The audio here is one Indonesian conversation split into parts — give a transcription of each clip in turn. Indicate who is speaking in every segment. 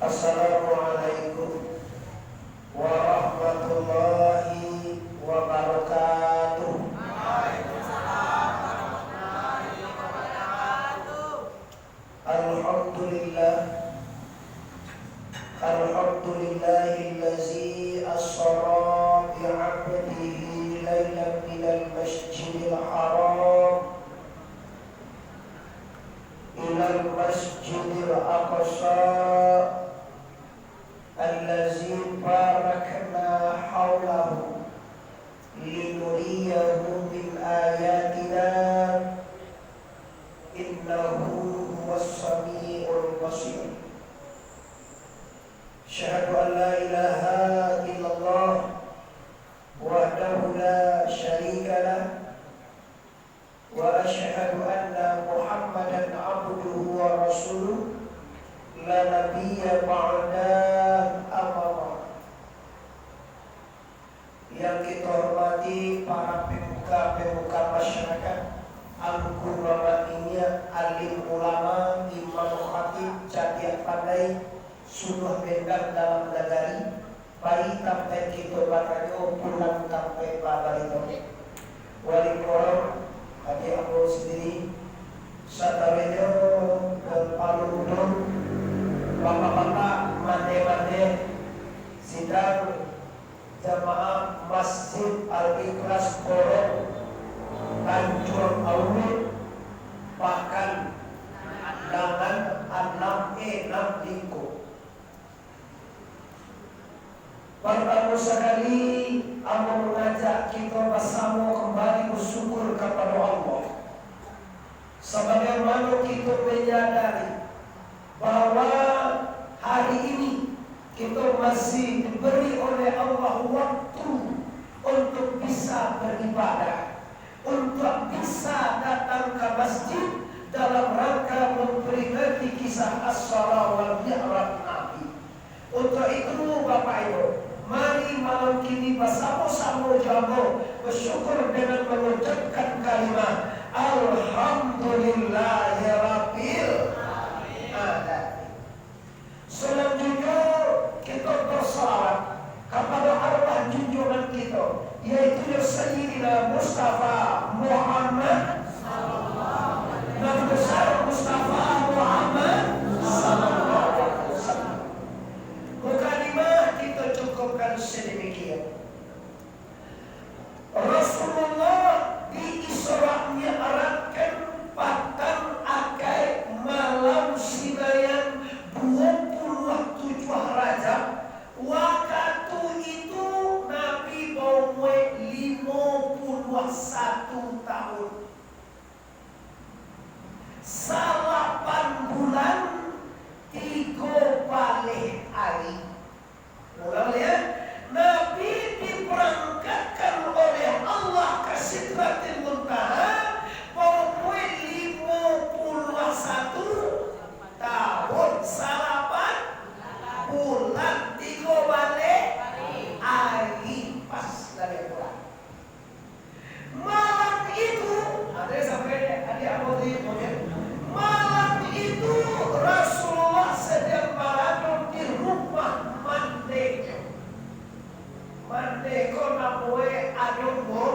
Speaker 1: Assalamualaikum warahmatullahi wabarakatuh.
Speaker 2: Waalaikumsalam warahmatullahi wabarakatuh.
Speaker 1: Alhamdulillahillazi asra bi'abdihi laylan minal masjidil haram ilal masjidil aqsa allazi barakna hawlahu linuriyahu min ayatina innahu huwas sami'ul basir. Asyhadu an la ilaha illallah wahdahu la syarika lah wa asyhadu anna Muhammadan abduhu wa rasuluh la nabiyya ba'da amma. Yang kita hormati para pemuka masyarakat, al-qurrama ini, alim ulama, imam khatib, jatiah pandai, sunnah bendang dalam nagari, bayi sampai kita bakayo pulang sampai babarito. Wali koram, adik aku sendiri, sataweyo dan paludon, bapak-bapak, mande-mande, sidang jamaah Masjid Al-Ikhlas Korok Tanjung Auri, bahkan dengan 6 Dingko. Pertama sekali aku mengajak kita bersama kembali bersyukur kepada Allah, sebagaimana kita menyadari bahwa hari ini kita masih diberi oleh Allah waktu untuk bisa beribadah, untuk bisa datang ke masjid dalam rangka memperingati kisah As-Sara wal Mi'raj Nabi. Untuk itu Bapak Ibu, mari malam kini bersama-sama jago bersyukur dengan mengucapkan kalimat Alhamdulillahirabbil alamin. Selanjutnya kita bersalawat kepada arwah junjungan kita, yaitu Sayyidina Mustafa Muhammad Nabi besar Mustafa Muhammad sallallahu alaihi wasallam. Mukadimah kita cukupkan sedemikian. Rasulullah di Isra Mi'rajkan patang akai malam sinayan 27 Rajab. Waktu itu Nabi umur 51 tahun. 8 bulan 3 hari. Ulang ya. Nabi diberangkatkan oleh Allah ke Sidratil Muntaha umur 51 tahun. 8 bulan 3 hari pas dari bulan. Malam itu ada sampai adik abang di malam itu Rasulullah sedang berada di rumah Mandeko. Mandeko namanya adongo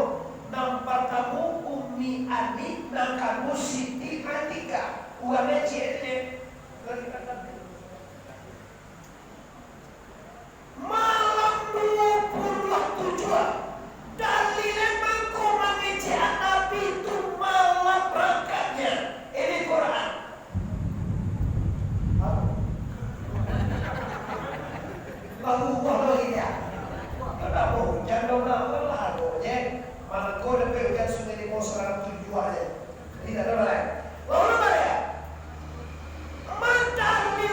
Speaker 1: nampak kamu Umi Ani dan kamu Siti Atika. Uangnya ceknya. Malam 27 dalilnya mengko mengejak Nabi itu malam berangkatnya. Ini Quran. Lalu ya. Kenapa hujan dong lah adonya. Malah kau dapat hujan sudah di mau serang tujuannya. Tidak ada lain. Lalu apa ya? Mentari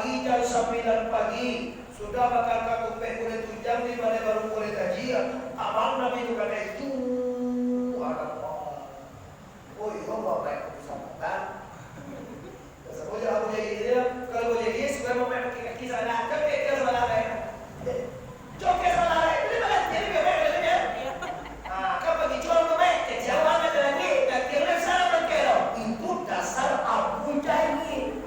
Speaker 1: pagi jam 9 pagi sudah bakal kakupe boleh tunjang di mana baru boleh tajir. Abang nabi itu kata itu ada apa? Oh iya bapak itu sambutan. Sesuatu aku jadi dia kalau jadi supaya mau main kaki sana kan dia salah lain. Joke salah lain itu malah jadi bebek ya. Ah, kau pergi jual bebek kejauhan ada lagi dan kira sana berkelo. Itu dasar Abu Jahil.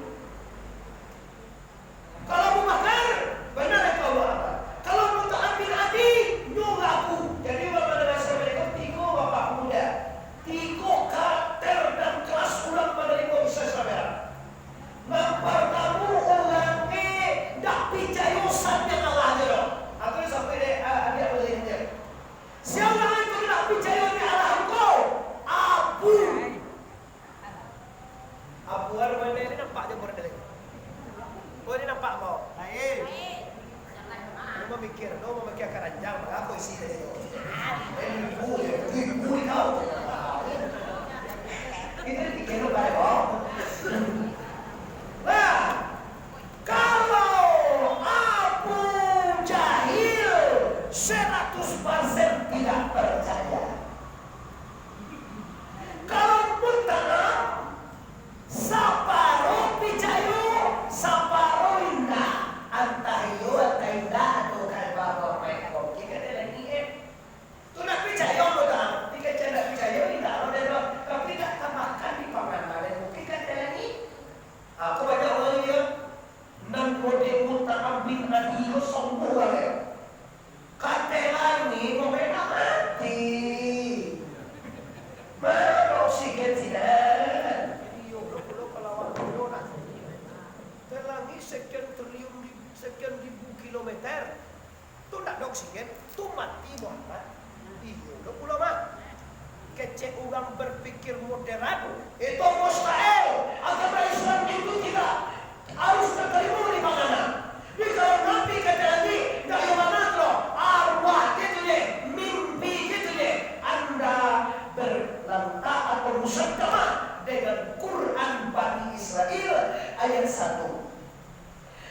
Speaker 1: Kalau Abu Bakar benar yang kau apa? Kalau Mut'ab bin Adi juga aku. Jadi bapak dan mereka tiga bapak muda, tiga karakter dan kelas ulang pada lima bisa saudara. Nampak kamu orangnya dak percaya sannya Allah aja. Aku ni sampai dia boleh ingat. Siapa itu dak percaya ni Allah engkau? Abu. Abu ada benda ni nampak je berdiri. Oh ni nampak kau? Baik. Kau memikir keranjang, aku isi dia. Ibu kau. Itu dikira baik kau. Nah, kalau Abu Jahil 100% tidak percaya. Kalau Mut'ab saparo percaya, saparo indah. Antah iyo, antah indah, atau kayak bapak mereka. Kita ada lagi tu nak percaya Mut'ab. Jika tidak percaya, tidak ada. Tapi tak tambahkan di paman-paman. Kita ada lagi. Aku baca orang dia nan model Mut'ab bin Adi itu sombong lah. Kata lagi memena mati. Mana oksigen tidak? Iyo lo kalau awak nak terlangi sekian ribu kilometer. Tu nak oksigen, tu mati Muhammad. Iyo lo pulau mah. Kecek orang berpikir modern itu mustahil. Agama Islam itu tidak harus terima di mana. Jadi kalau Nabi kata lagi dari mana lo arwah gitu deh, mimpi gitu deh, anda berlantah atau musyakkamah dengan Quran Bani Israel ayat 1.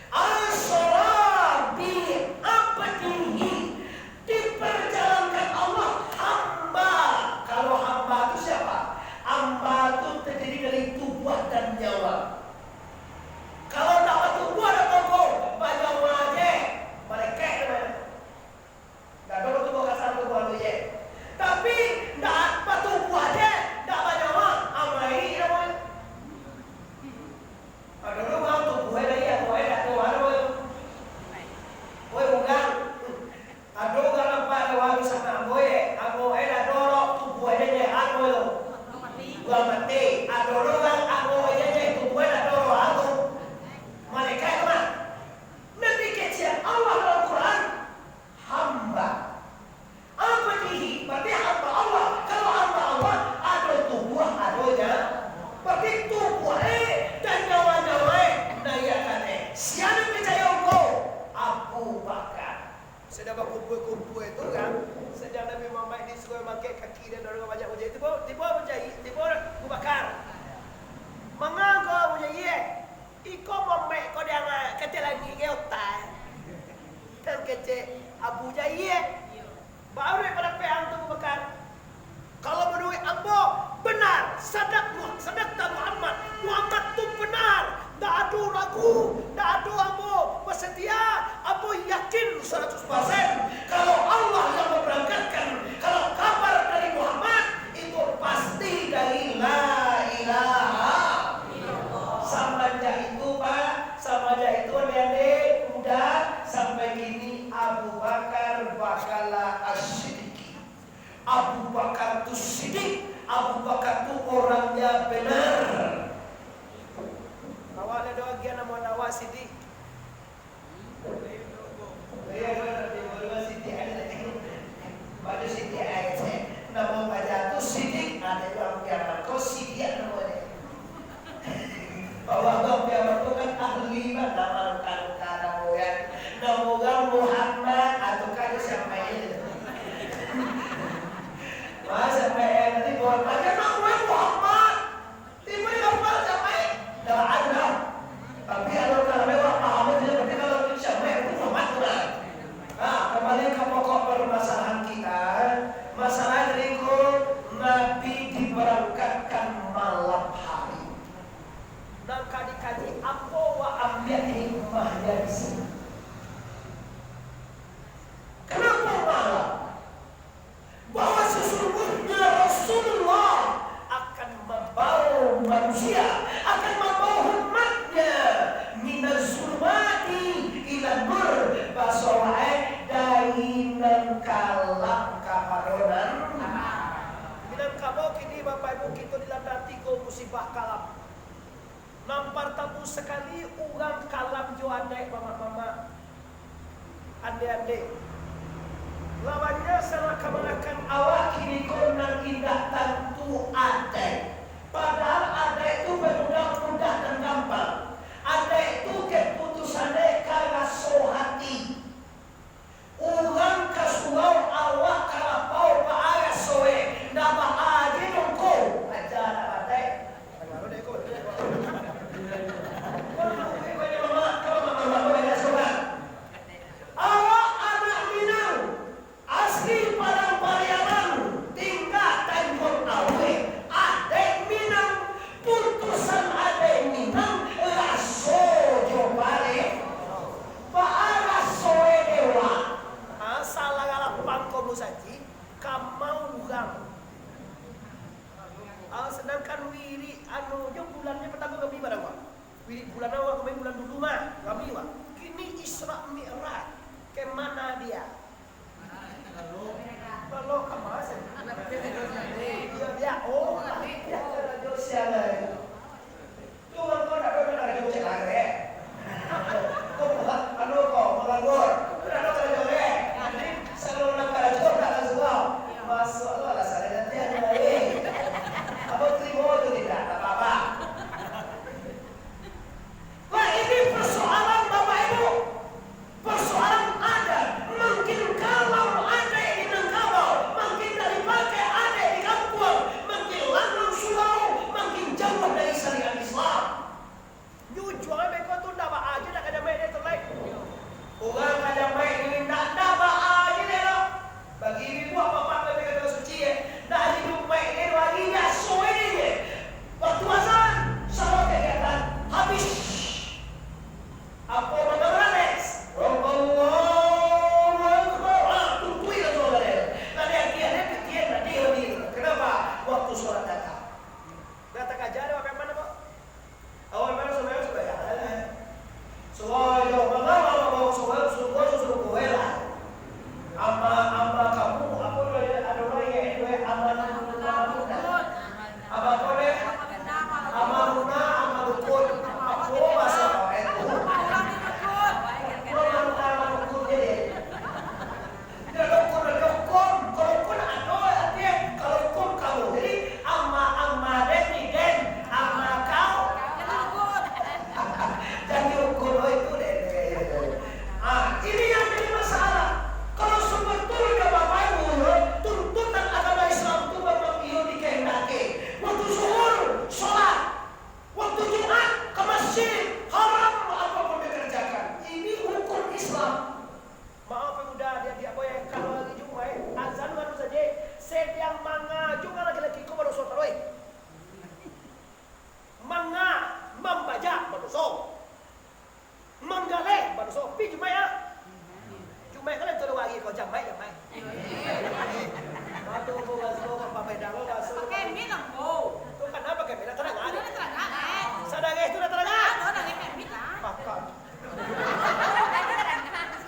Speaker 1: As-salat bi abdihi, diperjalankan Allah hamba. Kalau hamba itu siapa? Hamba itu terdiri dari tubuh dan nyawa. Kalau tak ada tubuh ada tongkol, banyak aja. Mereka mana? Tak ada tubuh kasar tubuh aja. Tapi tak ada tubuh aja, tak banyak orang. Hamba ini namanya. Ada orang tubuh ada ya, tubuh ada tubuh ada. Bukan. Ada orang apa ada orang sana boy, aku ada dorok tubuh ada je aku lo. Gua mati, ada orang aku aja je tubuh ada dorok aku. Mereka itu mah. Nabi kecil Allah dalam Quran hamba. Apa ini? Berarti hamba Allah. Kalau hamba Allah ada tubuh adanya. Berarti tubuh dan nyawa-nyawa naya kata. Siapa percaya engkau? Abu Bakar. Sedang berkumpul-kumpul itu kan, sedang Nabi Muhammad disuruh pakai kaki dan orang banyak mujahid. Tiba Abu Bakar. Mengapa kau mujahid? Iko Muhammad kau dia kata lagi ke otak. Dan kata Abu Jahil. Baru daripada peang tu Abu Bakar. Kalau menurut Abu benar, sadak Muhammad. Muhammad tu benar. Tak ada ragu, tak ada Abu bersedia. Abu yakin 100%. Kalau Allah yang memberangkatkan, kalau kabar dari Muhammad itu pasti dari la ilaha illallah. Samanja itu Pak, samanja itu adik-adik muda sampai kini Abu Bakar bakalah as-siddiq. Abu Bakar itu siddiq, Abu Bakar itu orangnya benar. Awak ada bagian nama awak siddiq. Ya benar, dia siddiq ada. Pada siddiq aja. Nama baca tu siddiq ada orang biar kau siddiq namanya. Bahwa kau biar tu kan ahli nama nama yang nama Muhammad atau kau siapa ini? Masa sampai nanti buat macam nama Muhammad. Tiba-tiba apa sampai dah ada. Tapi kalau mewah sifat kalam. Nampar tabu sekali urang kalam jo ande mama-mama. Ande-ande. Lawannya salah kemanakan awak kini konan indah tentu ade. Padahal ade itu mudah-mudah dan gampang. Ade itu keputusannya karena so hati. Urang kasulau awak kalapau paara soe. Nama aja dongko. Aja nama ade. Kalau deko. Awak anak Minang asli Padang Pariaman tinggal Tanjung Awe. Adek Minang putusan adek Minang raso jobare paara soe dewa. Salah galapang komu saji kamau urang. Sedangkan wiri anu yo bulannya petanggung kami pada gua. Wiri bulan awal kemarin bulan dulu mah kami wah. Kini Isra Mi'raj kemana dia? Kalau kemana sih? Iya dia oh dia radio siapa? Tuh kau nak ada radio siapa? Kau buat anu kau melanggar. Ada radio le. Nanti selalu nak radio nak langsung masuk lah saya nanti ada lagi. Apa terima itu tidak apa-apa. Wah ini persoalan Bapak Ibu. Persoalan ada. Mungkin kalau ada yang Minangkabau, mungkin dari pakai ada di kampung, mungkin lanang sulau, mungkin jauh dari syariat Islam. Jujur mereka tu dah aja nak ada main itu lain. Orang ada main ini nak dapat aja dia. Bagi ibu apa-apa mereka dah suci dah hidup main ini lagi dah soe ini. Waktu azan salat kegiatan habis. Apa mengeres? Allahu Akbar. Tutui lah saudara. Nanti akhirnya ketian nanti lebih. Kenapa? Waktu sholat datang. Datang aja ada apa mana Pak? Awal mana saudara ya? Soalnya mengapa soal suruh kuela. Ama kamu apa ada orang yang itu amanah. Apa kole? Amanuna amanukun. Apa bahasa itu? Ini yang jadi masalah. Kalau sebetulnya Bapak Ibu tuntutan agama Islam itu memang iyo dikehendaki. Waktu zuhur sholat, waktu Jumat ke masjid haram apapun dikerjakan. Ini hukum Islam. Maaf udah dia boleh kalau lagi Jumat azan baru saja. Sedang mengaju kan lagi-lagi kau baru sholat tarawih. Membaca baru sholat. Menggaleh baru sholat. Pi Jumat ya. Jumat kan itu lagi kau jamai. Aduh, bawa pakai dalo baso.
Speaker 2: Pakai minang bo.
Speaker 1: Tuh kenapa pakai minang terang ada?
Speaker 2: Terang ada.
Speaker 1: Sadang itu dah terang ada.
Speaker 2: Ada orang yang minang.
Speaker 1: Pakai.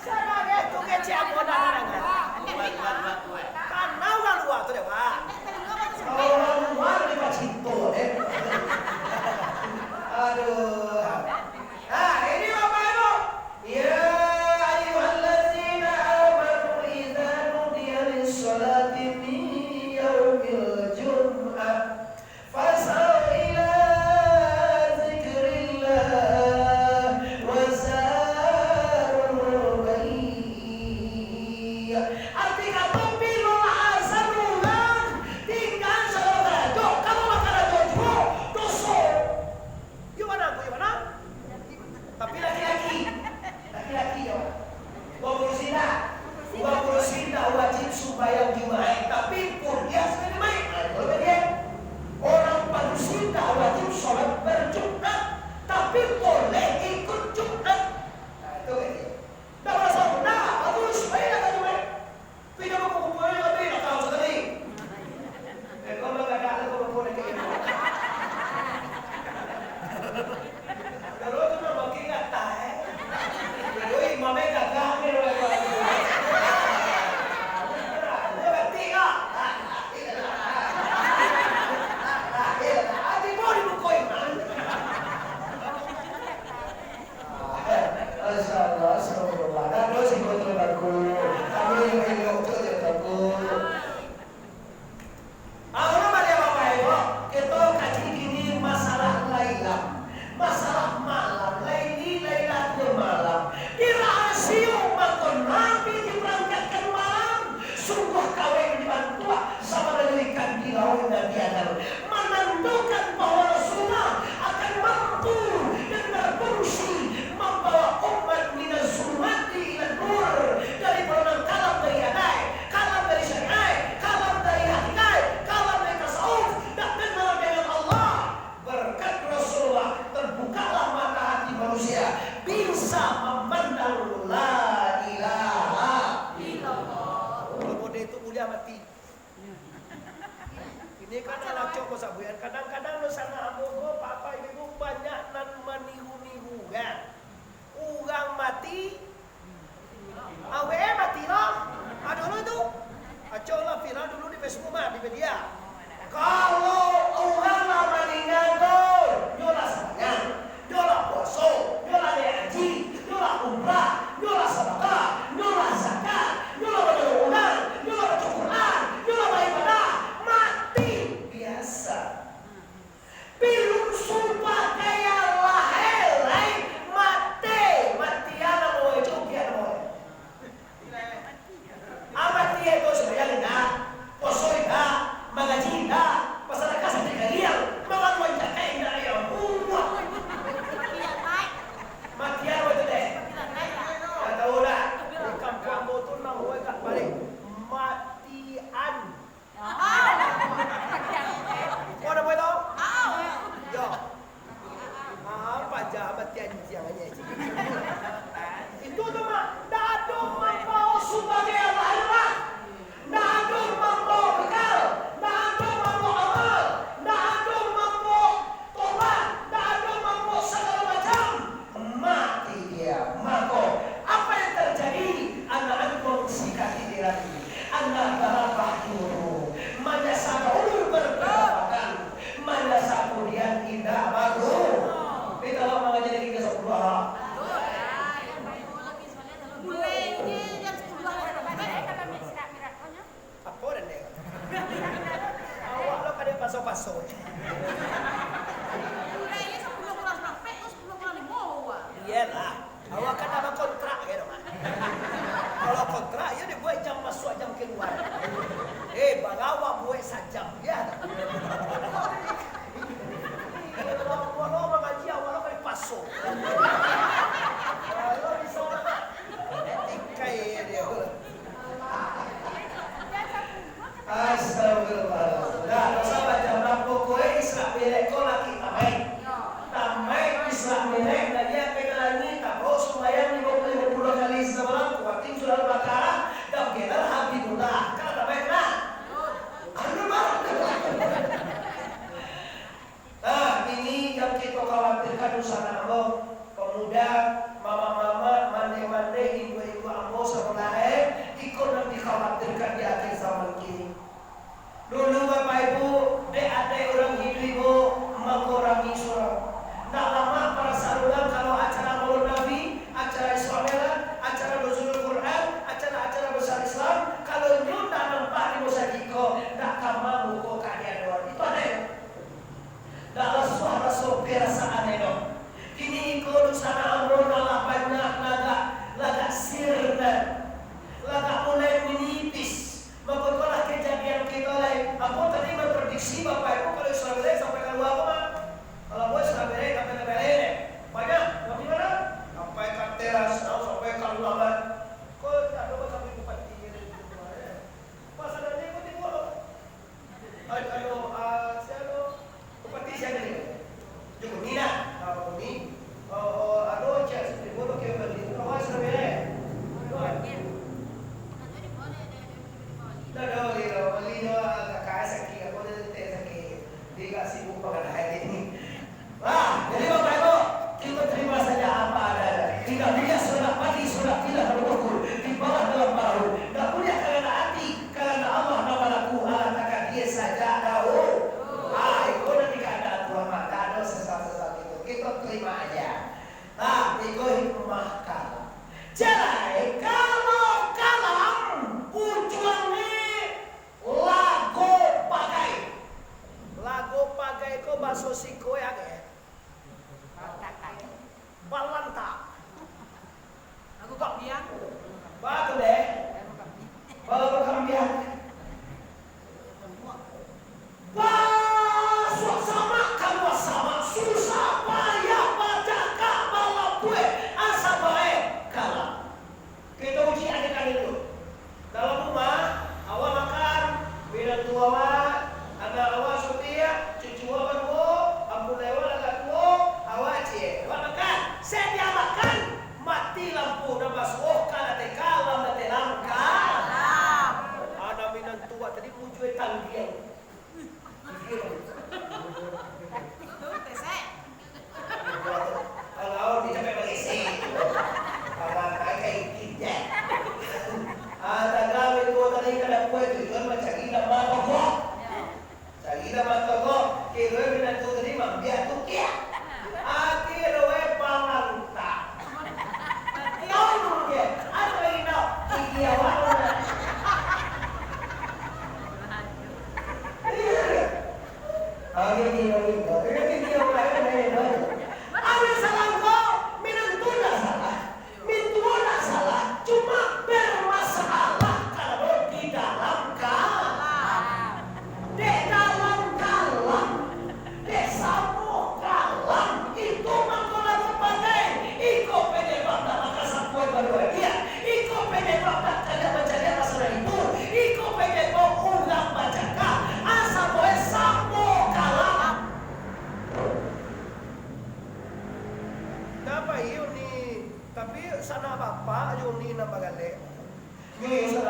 Speaker 1: Sadang itu kece aku dah terang ada. Kan nau kan luar tu dewa. Orang luar ni macam itu deh. Aduh. Ini Bapak Ibu. Ya. dia itu mulia mati. Ini kan anak cok sabuyan. Kadang-kadang lo sana amogo papa ibu banyak nan menihu-nihu kan. Urang mati, awe mati loh. Dulu itu, acok lah viral dulu di Facebook mah di media. Kalau orang lah meninggal tuh, nyola sayang, nyola puasa, nyola haji, nyola umrah, nyola sedekah, nyola zakat, nyola berdoa, nyola baca Quran, nyola beribadah, mati biasa. Pilun sumpah kayak lahir, mati, matian mau itu kian mau. Amati itu sebenarnya enggak, poso enggak, mengaji enggak, masyarakat sedekah liang, makan wajah kayak enggak ya, matian waktu deh. Ya tahu lah, di kampung aku tuh namanya kat balik matian. Kau ada boleh tahu? Ya. Apa aja matian jangannya. Itu tuh mah, dadu mau sebagai Allah. Dadu mau bekal, dadu mau amal, dadu mau tobat, dadu mau segala macam. Mati dia, mako. Apa yang terjadi? Anak-anak bersikap ini lagi. Anak berapa dulu? Mana sana ulur berkebakan, mana sana kemudian indah bagus. Kita lah mengajar kita 10 hari. Apa dan dek? Awak lo kadang paso-paso. Iyalah, awak kan ada kontrak gitu mah. Kalau kontrak ya dia buat jam masuk jam keluar. Bagawa buat sajam ya. Kalau lo mengaji awak lo kadang paso. Kalau di sana tikai dia. Astagfirullah. Dah, dosa baca berapa kowe Islam belek kau laki tamai. Tamai Islam belek dan dia pegangi tahu sembahyang 50 kali semalam kuatin surah Al-Baqarah dan kita Habibullah. Kalau tamai kan? Nah, ini yang kita khawatirkan usaha Allah. Pemuda, mama-mama, mande-mande, ibu-ibu ambo sekolah ikut yang dikhawatirkan di akhir zaman kini. Dulu Bapak Ibu, adik orang hidup ibu mengurangi surau. Tak lama para saluran kalau acara Maulid Nabi, acara Islamela, acara Nuzulul Quran, acara-acara besar Islam, kalau nyunda nampak di Musajiko, tak kamar buku keadaan doang. Itu ada ya? Tak suara sopir rasaan itu. Kini ikut sana amrun Allah banyak lagak sirna, lagak mulai menipis. Maka kejadian kita lain. Aku tadi memprediksi Bapak Ibu kalau Islam sampai keluar apa mah? Kalau gue Islam sampai ke Belen banyak. Di mana? Sampai ke teras, sampai ke luar. Kau tak ada sampai ke pati ini. Pas ada ni kau tengok lo. Siapa? Bupati siapa ni? Joko Nina. Ni. Aduh, cak seperti bodoh kau beli. Awak Islam Belen. Beliau kakak sakit, aku dah sakit. Dia tak sibuk pakai hari ini. Jadi Bapak Ibu, kita terima saja apa adanya. Tidak dia sudah mati, sudah tidak berhukum di bawah dalam bahu. Tak punya kerana hati, kerana Allah Nabalaku Allah takkan dia saja tahu. Itu nanti keadaan Tuhan mata ada sesuatu itu. Kita terima aja. Itu hikmah kalam. Jadi kalau kalam ujungnya lagu pakai ko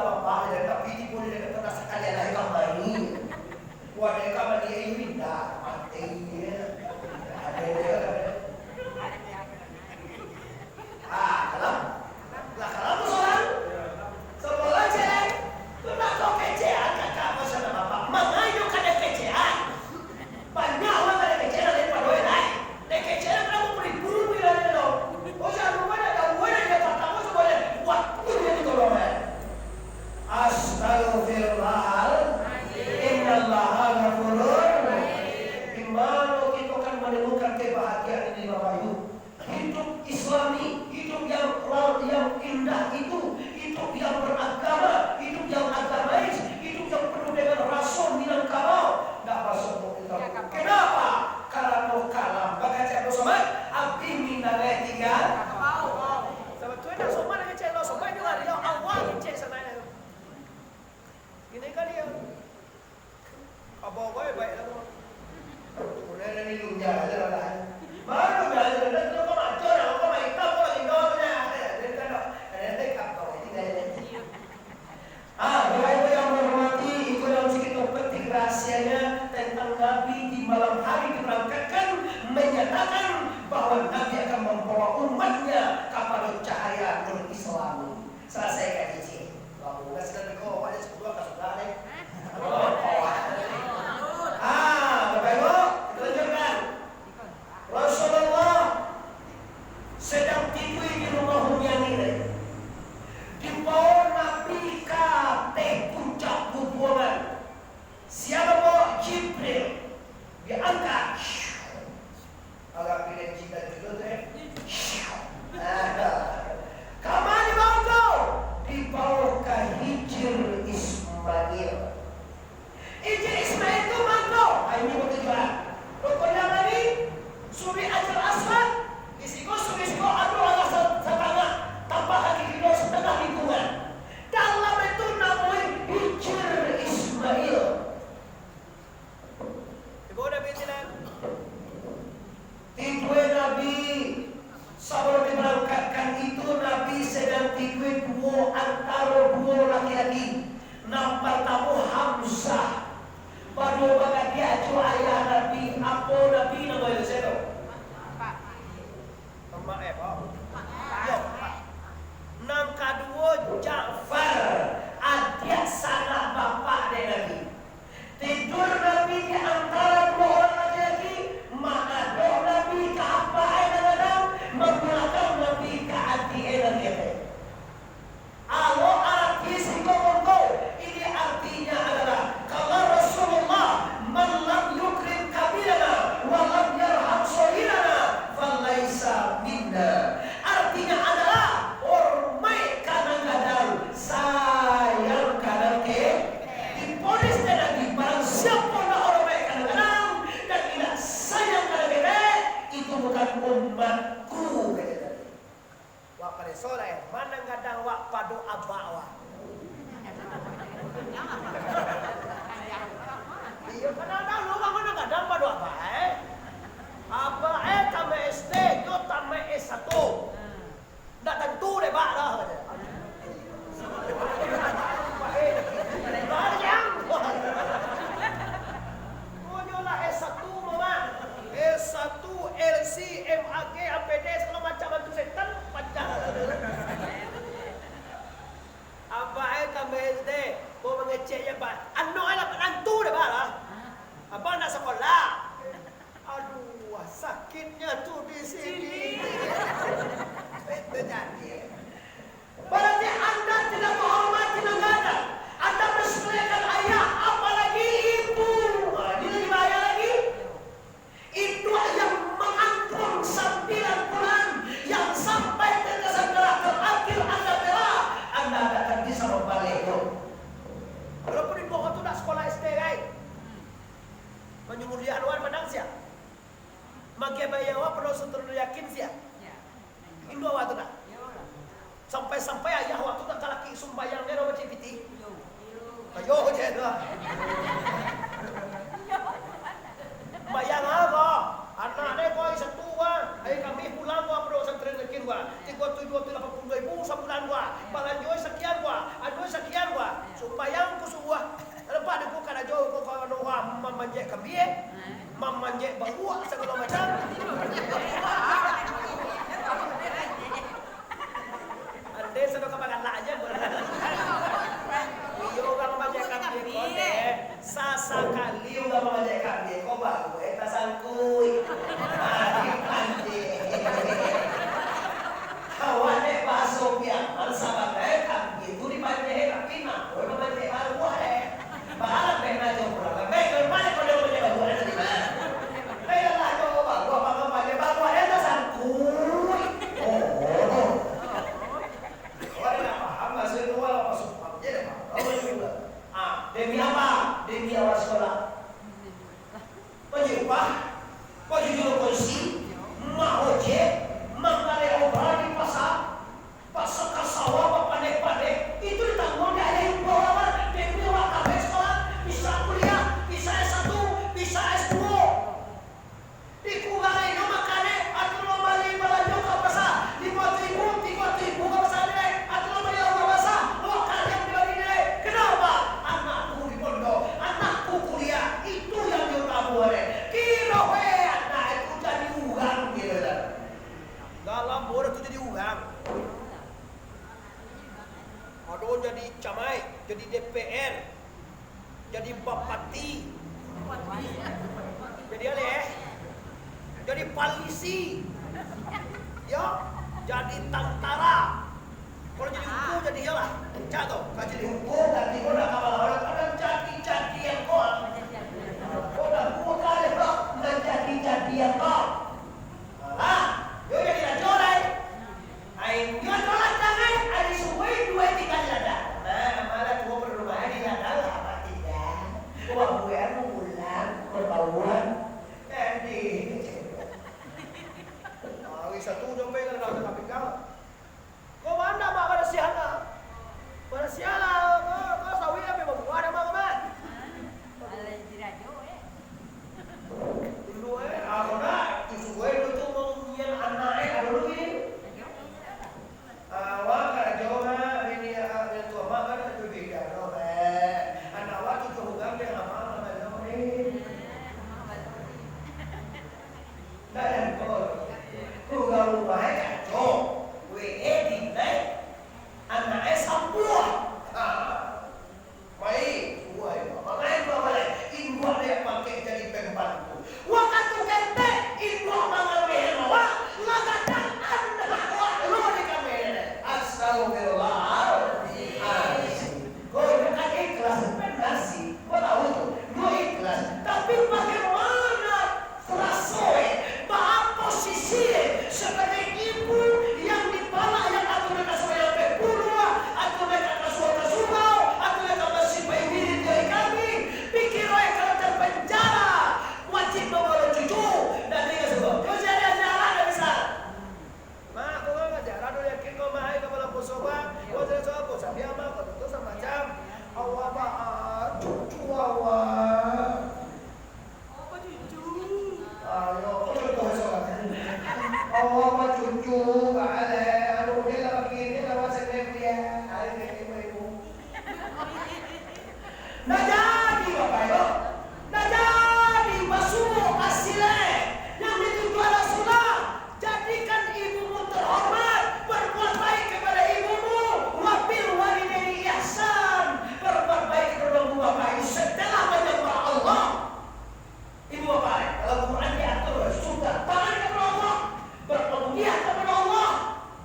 Speaker 1: bapak dan tapi di boleh dekat tengah sekalian lagi kamari. Wadah kamar dia ini dah mati dia. Ada dia. Kalau seorang sebelah cek, kena kau kecean kakak masa nama bapak. Mengayu kada kecean. Banyak orang kada kecean dari padoi lain. Nek kecean kamu beribu bila dia dong. Oh jangan lupa ada kawan dia pertama semuanya. Wah, ini tolong. Astagfirullah. Innallaha ghafurur. Di mana kita akan menemukan kebahagiaan ini Bapak Ibu? Hidup Islami, hidup yang indah itu, hidup yang beragama, hidup yang agamais, hidup yang penuh dengan rasul minang kalam. Tidak masuk kita. Kenapa? Karena kalam. Bahkan saya bersama abdi minalai tiga. Sebetulnya dah semua nak cek lo, semua juga dia awal cek sana. Ini kan dia. Apa boleh baik lah. Kemudian ini dunia aja lah. Baru dah ada kau macam orang kau main kau lagi dornya. Dia kan ada kau ini dia. Bapak yang menghormati, itu dalam sedikit petik rahasianya tentang Nabi di malam hari diberangkatkan menyatakan bahwa Nabi akan membawa umatnya kepada cahaya nur Islam. Selesai kan ini. Bapak bukan sedang kau pada sebuah kasudah ni. Bapak Ibu, kita lanjutkan. Rasulullah sedang tidur di rumah Humyani. Di bawah Nabi ke puncak bubuangan. Siapa bawa Jibril? Diangkat. Agak pilih cinta juga tu. Kamar di bawah kau. Di bawah ke Hijr Ismail. Hijr Ismail itu mantau. Ini bertujuan. Rupanya Nabi suri Hajar Aswad. Isiko suri aduh agak setengah. Tambah kaki kilo setengah lingkungan. Dalam itu namanya Hijr Ismail. Ibu Nabi Jilan. Tidur Nabi. Sebelum diberangkatkan itu Nabi sedang tidur antara dua laki-laki. Nampak tamu Hamzah. Baru bagai dia cu ayah Nabi. Apa Nabi nama itu saya tahu? Mak Yo. Nang kedua Ja'far. Adik sanak bapak dia Nabi. Tidur Nabi di antara dua orang laki-laki. Maka doa Nabi ke apa kadang-kadang membelakang Nabi ke adik Nabi. Alo arti singkong ini artinya adalah kalau Rasulullah man lam yukrim kabirana wa lam yarham sohirana falaisa minna. Artinya adalah hormat kadang-kadang, sayang kadang-kadang. Diponis dan Nabi barang siapa nak hormat kadang-kadang dan tidak sayang kadang-kadang, itu bukan umatku. Wak pada sore mana kadang wak padu abak wak. Iya kadang-kadang lu mana kadang padu abak abak tambah SD yo tambah S1. Ndak tentu deh bak dah. Lah S1 mama. S1 LC MAG APD segala macam itu setan panjang. Abang tambah SD, kau mengeceknya pak. Anak anak penantu deh pak lah. Abang nak sekolah. Aduh, sakitnya tuh di sini. Itu jadi. Berarti anda tidak menghormati negara. Anda mensulikan ayah, apalagi ibu. Ini lagi bahaya lagi. Itu yang mengampun 9 bulan yang sampai tetesan darah terakhir Anda bela, Anda akan bisa membalik. Walaupun ibu itu nak sekolah SD guys. Menyumulia luar padang siap. Magia bayawa perlu seterus yakin siap. Indo waktu tak. Sampai-sampai ayah waktu tak kalaki sumbayang dia baca piti. Ayo je dah. Bayang apa? Anak dia kau satu wah. Hai kami pulang wah perlu santren lekin wah. 3782 sebulan wah. Balanjoy sekian wah. Aduh sekian wah. Demi apa? Demi awal sekolah. Penyupah, penjual kursi, mak ojek, mangkale obral di pasar, pasar kasawa, pandai-pandai, itu ditanggung dari yang bawa demi awal kabeh sekolah, bisa kuliah, bisa S1, bisa S2. Dikurangi no makane, atau lo balik balajo ke pasar, 5.000, 3.000 ke pasar nilai, atau lo balik ke pasar, lo kalian beli nilai. Kenapa? Anakku di pondok, anakku kuliah, itu yang diutamakan. Kira anak itu jadi urang gitu kan. Dalam bodoh itu jadi urang. Aduh jadi camai, jadi DPR, jadi bapati, jadi ale, jadi polisi, ya, jadi tentara. Kalau jadi hukum jadi iyalah, jatuh. Kalau jadi hukum nanti kau nak kalah orang kadang jadi yang kau. Kau dah buka deh kau, jadi yang kau. Ah, yo jadi rajorai. Ain yo tolak tangan, ada semua 2-3 lada. Nah, malah gua berubah di lada lah apa tidak. Gua buat ulang berbauan. Nanti. Satu dombe kan dah tak pegang. Kau mana mak pada siapa? Pada siapa? Kau sawi apa bawa ada mak kan?
Speaker 2: Ada jirajo
Speaker 1: Dulu aku nak tu gue tu mau nyian anak ada dulu ini. Awak kan jauh ini yang tua mak kan tu beda loh. Anak awak tu juga dia lama lama ni. Dan kau kalau baik kacau, di baik, anaknya sampuan. Baik, makanya ibu ada yang pakai jadi pembantu. Waktu kente, ibu mengambil awak, lagatan anak awak lo di kamera. Astagfirullahaladzim. Kau kan ikhlas penasi, kau tahu tu, kau ikhlas. Tapi bagaimana terasoi, bahwa posisi sebagai ibu yang dipala yang atau mereka sebagai pepulua atau mereka kasual kasubau atau mereka masih bayi dari kami pikir kalau terpenjara wajib membawa cucu dan tinggal sebab kau jadi jalan dah bisa mak kau nggak jalan dulu yakin kau mahal kau malah posoba kau jadi soal kau sambil amal kau tentu sama macam awak bahan cucu awak
Speaker 2: apa cucu?
Speaker 1: ayo kau tentu soal awak mah cucu ada anu dia lah begini lah wasek dia ada ibu nah jadi bapak ibu nah jadi masumu asile yang dituju Rasulullah jadikan ibumu terhormat berbuat baik kepada ibumu wabil walidaini ihsan berbuat baik kepada ibu bapak ibu setelah menyembah Allah ibu bapak kalau Quran diatur sudah taat kepada Allah berpedulian kepada Allah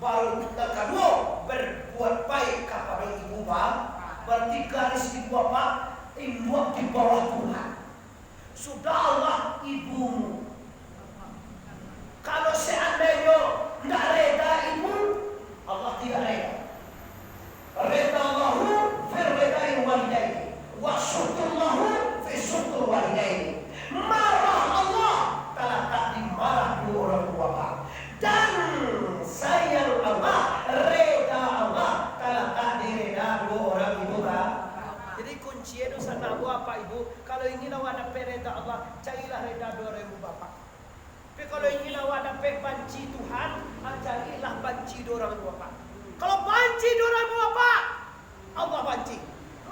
Speaker 1: baru kita kedua berbuat baik kepada ibu bapak berarti garis ibu bapak ibu di bawah Tuhan sudah Allah ibumu kalau seandainya tidak reda ibu Allah tidak reda reda Allahu fir redai walidaini wa syukurullahu fi syukur walidaini marah Allah telah tak dimarah dua orang tua bapak dan sayang Allah reda Allah telah tak direda dua orang ibu bapak. Jadi kunci itu sana apa ibu kalau ingin awak dapat reda Allah carilah reda dua orang ibu bapak. Tapi kalau ingin awak dapat banci Tuhan carilah banci dua orang ibu bapak. Kalau banci dua orang ibu bapak Allah banci.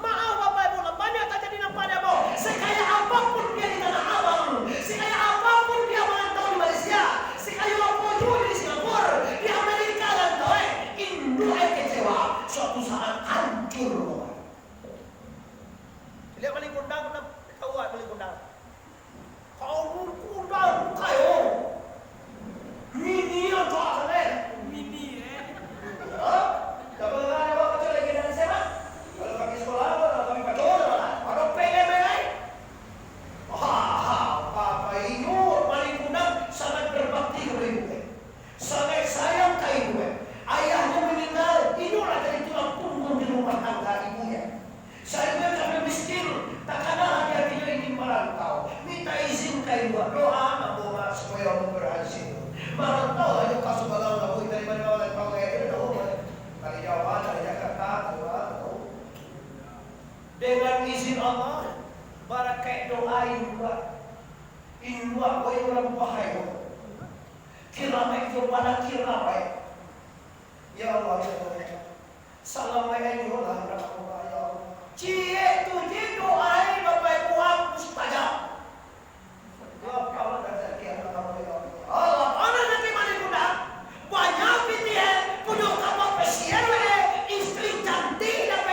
Speaker 1: Maaf bapak ibu banyak tak jadi nampak dia mau sekaya apapun dia di tanah abang sekaya apapun dia merantau di Malaysia sekaya apapun juga di Singapura di Amerika dan tahu Indo kecewa suatu saat hancur lihat paling kundang kau buat paling kundang kau kundang kayo mini yang tua sekali
Speaker 2: Mini
Speaker 1: tak boleh ada apa lagi dari siapa kalau pakai dengan izin Allah barakai doa indua boy orang bahaya kiramai yo pada kiramai ya Allah ya Allah salam ayo lah ya Allah cie tu je doa bapak ibu hapus mustajab ya kalau ada dia Allah mana nanti mana kuda banyak dia punya kapal pesiar istri cantik dah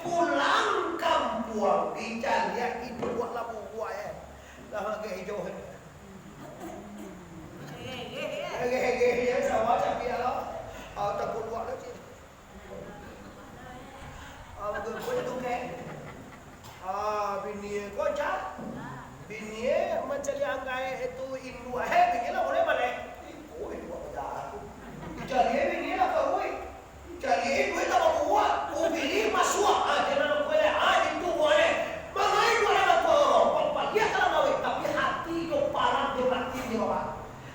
Speaker 1: pulang kampung bicara lihat itu buat labu buat dah lagi hijau ya sama tapi Allah tak buat lagi betul tu kan bini kocak bini macam yang kaya itu Hindu beginilah boleh balik itu apa cari bini lah kau cari duit apa buat bini masuk jangan boleh itu boleh mengai boleh apa dia kalau mau tapi hati itu parah dia mati dia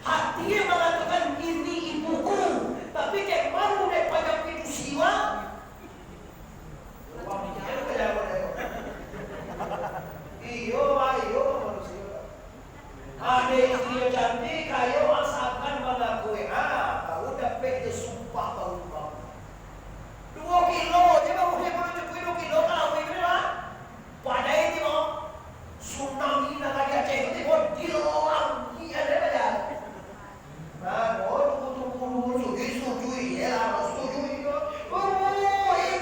Speaker 1: hati dia mengatakan ini ibuku tapi dia malu dia pada pintu siwa iyo manusia ada istri cantik kayo asalkan mengakui kau dapat dia sumpah bau 2 kilo je baru dia perlu cukup 2 kilo kalau begini lah padai itu tsunami nak dia cek itu kilo orang dia ada baca tunggu sujui ya lah sujui itu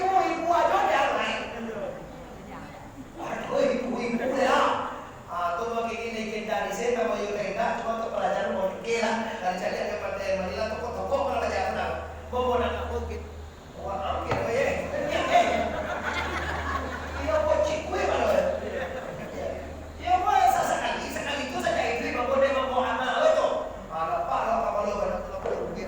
Speaker 1: ibu aja dia lain ibu ya tu bagi ini kita di sini mau yurenda cuma untuk pelajaran mau kira dan cari ada partai Manila toko pelajaran mau nak mungkin wah oke ya iya bocik gue malu ya mau sekali itu saja itu mau dia mau anak itu ada apa kalau ada kalau dia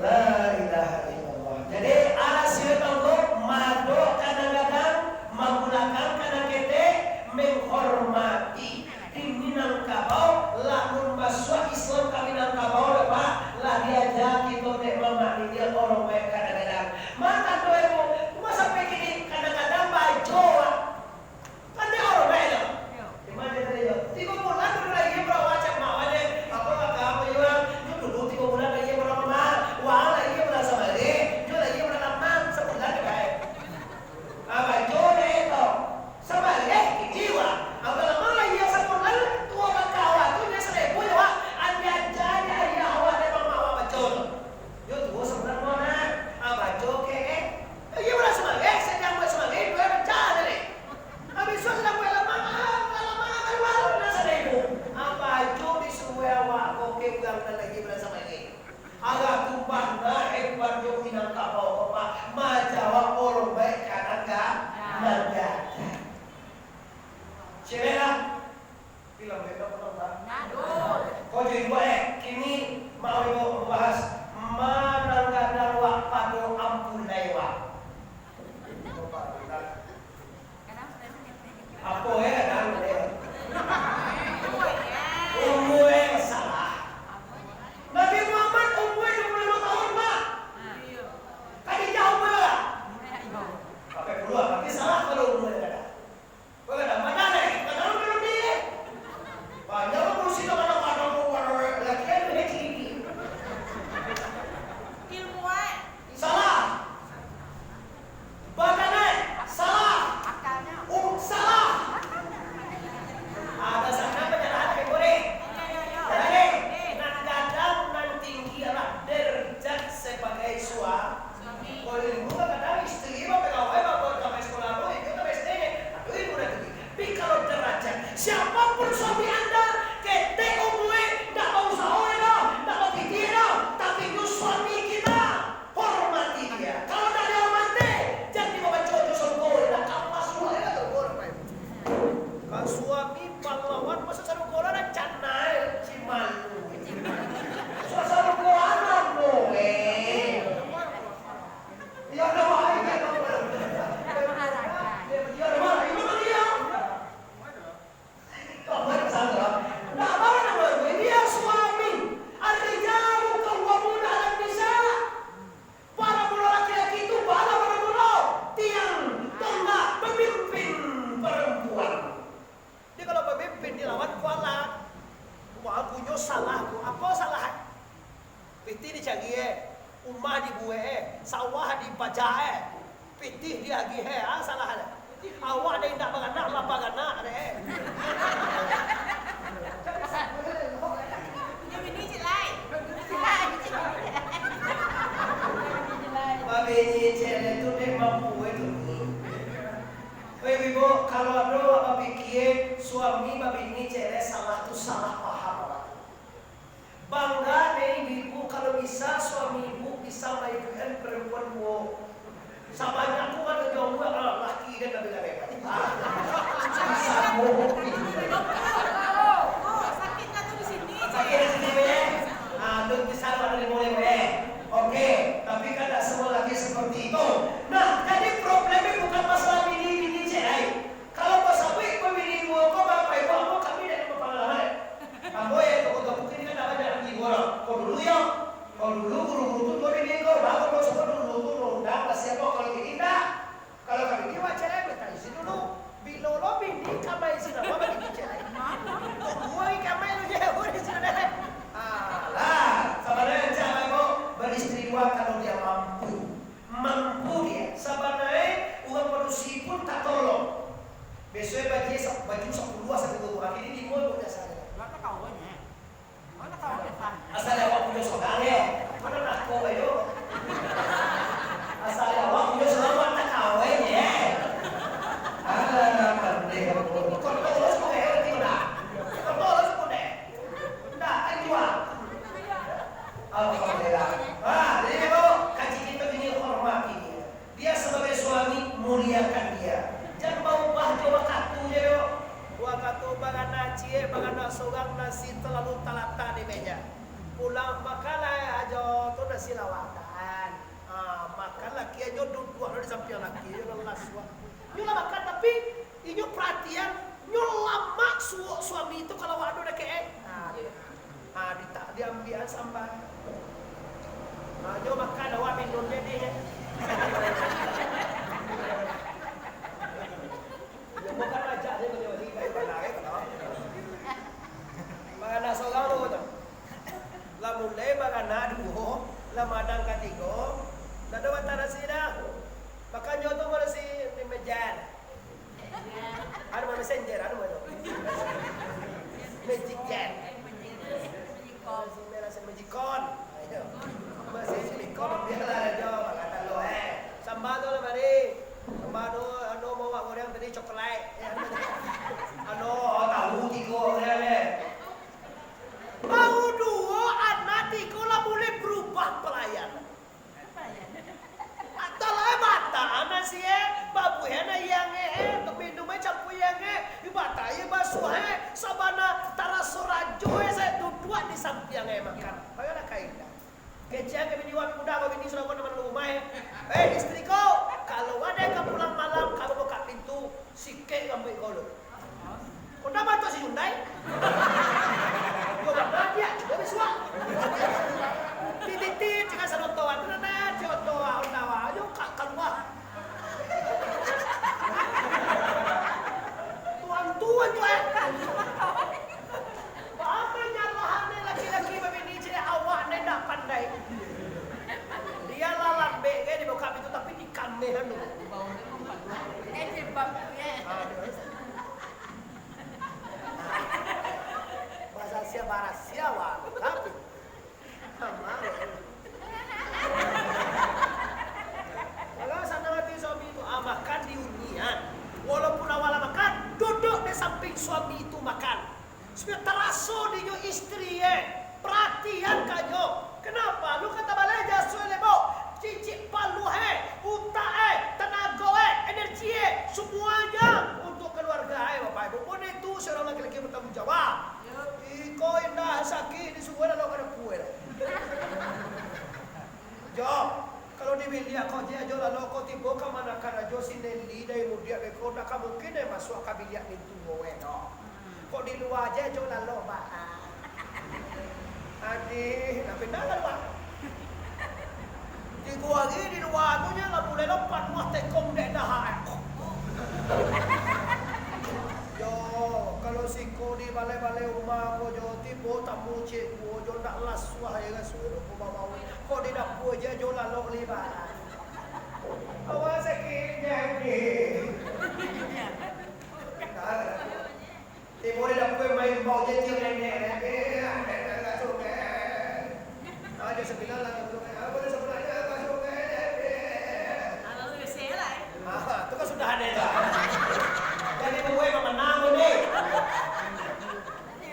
Speaker 1: La ilaha illallah. Jadi ala siratullah mado kadang-kadang menggunakan kadang kete menghormati di Minangkabau lamun masuk Islam ke Minangkabau lepas lah diajak kita nek mama dia orang baik kadang-kadang. Maka tu ibu masa begini kadang-kadang baju kan dia orang baik dah. Di mana dia? 3 bulan tu lagi berapa macam mawanya apa kamu juga dulu 3 bulan lagi berapa mah wah lagi berapa sama dia dia lagi berapa sebulan dia baik apa jodoh itu sama dia jiwa apa lama lagi sebulan tua kawan tu dia 1000 ya wah anda jadi ya awak dia mau apa jodoh yo tu sebulan mana apa jodoh iya berapa sama dia sedang buat sama dia dua berjalan ni habis tu sedang buat lama baru dah 1000 apa jodoh disuruh awak oke bukan lagi berapa sama dia agak tumpah naik pada Minangkabau apa majawab orang baik kadang nada cerita film itu penonton kau jadi boleh kini mau membahas mana kadang wak pada ampun lewat apa ya kadang umur salah Nabi Muhammad umur 25 tahun Pak. Kali jauh pula. Pakai keluar, tapi salah kalau umur ada. Kau ada mana nih? Kalau belum dia. Banyak orang berusia kadang-kadang lagi ada lagi. salahku? Apa salah? Piti di cagie, umah di gue, sawah di bajae, piti di agi salah ada. Awak ada indak baganak, apa ganak deh.
Speaker 2: Punya bini jelai.
Speaker 1: Mabini cere itu dia mampu itu. Ibu, kalau ada apa pikir suami mabini cere salah tu salah paham. Bangga dari ibu kalau bisa suami ibu bisa melahirkan perempuan wo. Sabanya aku kan jauh laki dan nabi nabi. Bisa mo.
Speaker 2: Sakit nggak tuh di sini?
Speaker 1: Sakit di sini. Duk di sana ada boleh. Oke, tapi kan tidak semua lagi seperti itu. Nah, jadi problemnya bukan masalah bini cerai. Kalau pas sampai pemilih ibu, kau bapak ibu, aku kami dari pengalaman. Kamu ya, toko-toko ini kan ada jalan di gua. Kau dulu ya, kau dulu guru-guru tuh di kau, baru kau semua dulu tuh undang pas siapa kalau kita. Kalau kami ini wajar ya, kita isi dulu. Bilolo bini kami isi apa bini cerai. Gua ini kami lu jauh di sini. Lah, sebenarnya jangan kau beristri dua kalau dia mampu dia. Sebenarnya uang produksi pun tak tolong. Besoknya baju 10 sampai 20 ini di mall punya saya.
Speaker 2: Mana kawannya? Mana kawannya?
Speaker 1: Asal awak punya saudara ya. Mana nak kau ayo? Asal awak punya saudara tak kawin ya. Alah, pandai kau. Kau terus kau yang tidak. Kau terus kau deh. Dah, ayo. Alhamdulillah. Jadi kaji kita ini hormati dia. Dia sebagai suami muliakan dia. Jangan mau bah coba katu je yo. Waktu bagana cie bagana sogang nasi terlalu talata di meja. Pulang makanlah aja tu nasi lawatan. Makanlah kia jo dua di samping laki yo laswa. Yo makan tapi inyo perhatian nyo lama suami itu kalau waduh dah ke. Diambil sambal. Jo makan awak minum dia. Bukan aja dia menjadi kayak panai kalau. Bagana sogang tu tu. Lamun dai bagana dua, lamadang katigo. Nada watara sida. Maka jo tu si di mejan. Ada messenger ada mana? Magicjan. Magicon. Ayo. Masih silikon biarlah jo bagana lo Sambal tu lah mari. Sambal tu bawa goreng tadi coklat. Tahu tigo Tahu dua anak tigo lah boleh berubah pelayan. Atalah mata anak sih babu hena yang minumnya campur yang ibata basuh sabana tarasorajo saya dua di samping makan. Bagaimana kaidah? Kecil ke bini wan muda bini sudah kau teman rumah istri kau kalau ada yang pulang malam kalau buka pintu sikit ambil kau lu. Kau dah bantu si Hyundai? Kau dah dia juga besok. Titit jika sanotoan tu na joto aundawa ayo keluar. Tuan tu apa nyalahannya laki-laki begini jadi awak tidak pandai. Dia lalat kayak di bokap itu tapi di kamehan tu.
Speaker 2: Jebak ya.
Speaker 1: Bahasa Sia wah tapi. Kalau sana mati suami itu makan di unian. Walaupun awal makan, duduk di samping suami itu makan. Supaya terasa dengan istri perhatian kayo. Kenapa? Lu kata balaja suelebo, cicik palu uta tenaga energi semuanya untuk keluarga Bapak Ibu. Pun itu seorang laki-laki bertanggung jawab. Iko indah sakit di semua dalam ada kue. Jo, kalau dibilang kau dia jo lalu kau tiba ke mana karena jo sineli dari mudia kau nak mungkin masuk ke bilik itu gue no. Kau di luar aja jo lalu bah. Adik, nak pindah lalu. Di gua lagi di luar tu nya lah boleh lompat mah tekong dek dah. Jo, kalau siko di balai-balai rumah ko jo tibo tamu cik ko jo nak las wah ya suruh ko bawa ko di dapur je jo lalu libat. Awas sakitnya ni. Tibo di dapur main bau je nenek masuk ada sembilan lagi tu. Apa ada sebenarnya masuk
Speaker 2: Kalau lu selai.
Speaker 1: itu kan sudah ada dah. Jadi gue menang ni.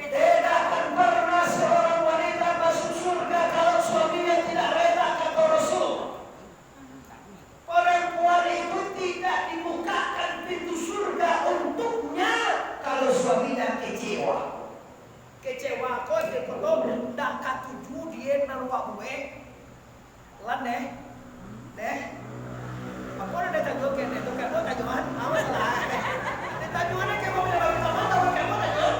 Speaker 1: Tidak akan pernah seorang wanita masuk surga kalau suaminya tidak rela kata Rasul. Perempuan itu tidak dibukakan pintu surga untuknya kalau suaminya kecewa. Kecewa kau dia kalau tak katuju dia naruh gue. Lan deh. Apa ada tajuk kan? Itu kan mau tajuan? Awas lah. Tajuannya kayak mau bagi sama tahu kayak mau tajuk.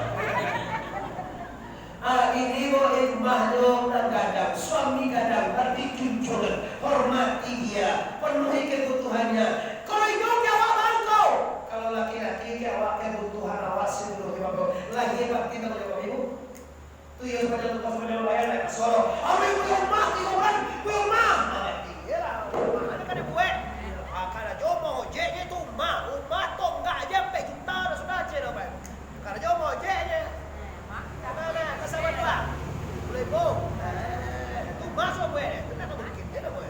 Speaker 1: Ini mau mahdoh dan gadang, suami gadang, berarti junjungan, hormati dia, penuhi kebutuhannya. Kau itu jawaban kau. Kalau laki-laki jawab kebutuhan awas dulu kau. Lagi hebat kita boleh ibu. Tu yang sebenarnya tu sebenarnya bayar naik suara. Amin rumah, iburan, rumah. Iya lah, mana kan buat? Karena jomo je tu rumah tu enggak aja sampai juta dah sudah aja dah pak. Karena jomo je. Mana kesabaran dua? Boleh bo. Tu masuk gue. Kenapa bikin dia dah gue?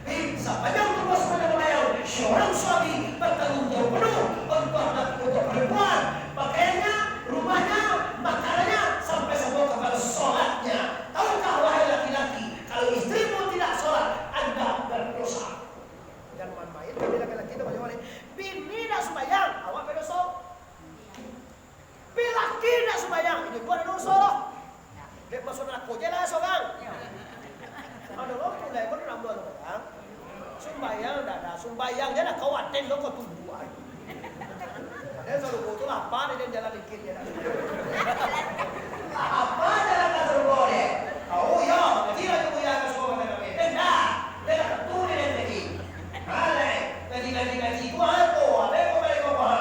Speaker 1: Bisa panjang tu bos pada bayar. Seorang suami bertanggung jawab penuh untuk perempuan. Pakaiannya, rumahnya, makanannya, sampai semua kepada sholatnya. Tahukah wahai laki-laki, kalau istrimu tidak sholat, Anda berdosa. Jangan main, bini laki-laki itu bagaimana? Bini dah sembahyang, awak berdosa. Bini laki dah sembahyang, ini gua ada dosa loh. Dia masuk neraka je lah seorang. Ada loh, mulai pun rambuan orang. Sembahyang dah, sembahyang je lah kawatin lo kau tunggu aja. Dia selalu kau tu apa dia jalan dikit je. Apa jalan tak seru dia? Oh ya, tidak tu yang kesukaan kata dia. Dia dah tu dia lagi. Alai, gaji tu apa? Ada kau balik kau apa?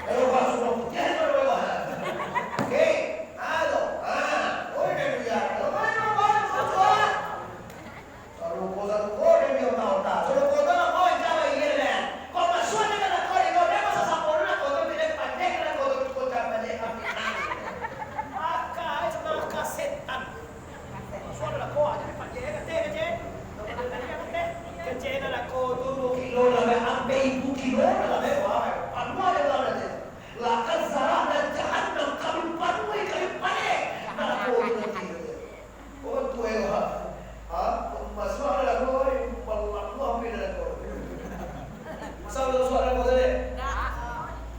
Speaker 1: Kalau kau sudah putih kau berapa? Okey, halo, oh dia. Kalau kau sudah selalu kau dia tahu tak? Selalu kau tahu kau jangan ingin dia. Kau masuk ni kata kau dia masa sapor nak kau tu tidak pandai nak kau jangan dia ambil. Maka itu setan. Suara kau aja ni pandai kata. Kecil nak kau tu kilo lah, ambil ibu kilo lah, wah, panuh ada lah ni. Lakan zarah dan jahannam kami panuh kami pandai. Nak kau tu kilo. Oh tu masuk ada kau, malu ambil ada kau. Selalu suara kau tadi.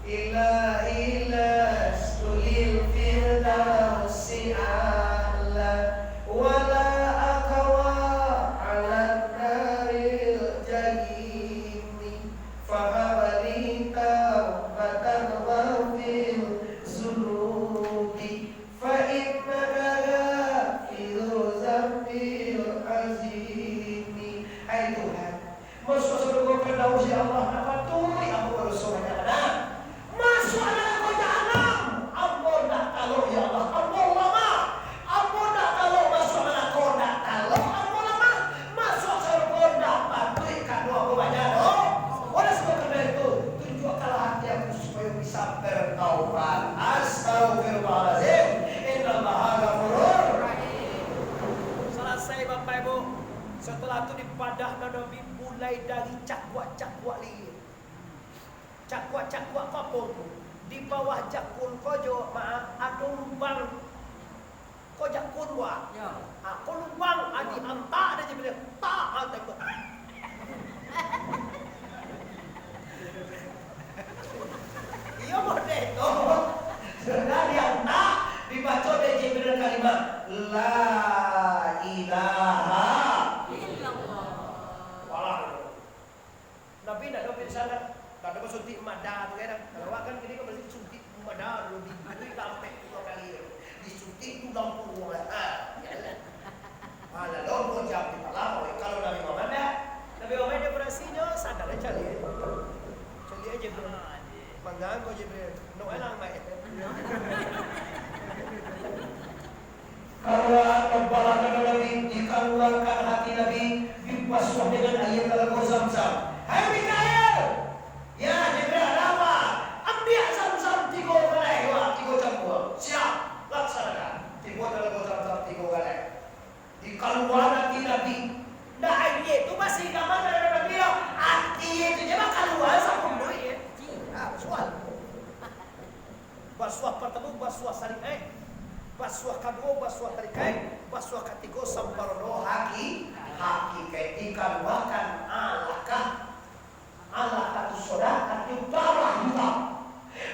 Speaker 1: Ila stulil firdausi a'la wala akawa ala naril jahimi fahabali taubatan wa fil zunubi fa innaka fil zambil azimi. Hai Tuhan, masuk surga Firdaus ya Allah, dapat turi aku bersuara dah. Masuk neraka jahanam. Ampun dah kalau ya Allah, ampun lama. Ampun dah kalau masuk neraka dah kalau ampun lama. Masuk surga dapat turi kan aku banyak doh. Oleh sebab kerana itu, tunjukkanlah hati aku supaya bisa bertaubat. Astagfirullahalazim. Innallaha ghafurur rahim. Selesai Bapak Ibu. Setelah itu dipadah Nabi mulai dari cakuak-cakuak liur. Cakuak-cakuak kapur. Di bawah jakun kojo, maaf, ada lubang. Kau jakun wah. Kau lubang, adi antak dia je bilang, tak antak kau. Ia boleh tu. Sudah diantak, dibaca dia je bilang kalimat La ilaha Nabi nak dapat sana. Tak ada suntik mada tu kan. Kalau kan kini kau mesti suntik mada dulu di lampe 2 kali. Disuntik tu lampu orang. Lalu kau jawab di malam. Kalau Nabi Muhammad dia berasinya sadar aja cali. Cali aja bro. Manggang kau je bro. Noel ang may. Karena kebalakan Nabi dikeluarkan hati Nabi dipasung dengan air telaga Zam-Zam. Hai Mikael, ya jenderal apa? Ambil Zam-Zam 3 kali, wah 3 campur. Siap, laksanakan. 3 telaga Zam-Zam 3 kali. Dikeluarkan hati Nabi. Nah ini itu masih gambar dari Nabi. Hati itu jangan keluar sama duit. Soal. Basuh pertama, basuh sarikai. Basuh kedua, basuh tarikai, basuh ketiga sambarono haki dikeluarkan alakah itu saudara itu darah hitam,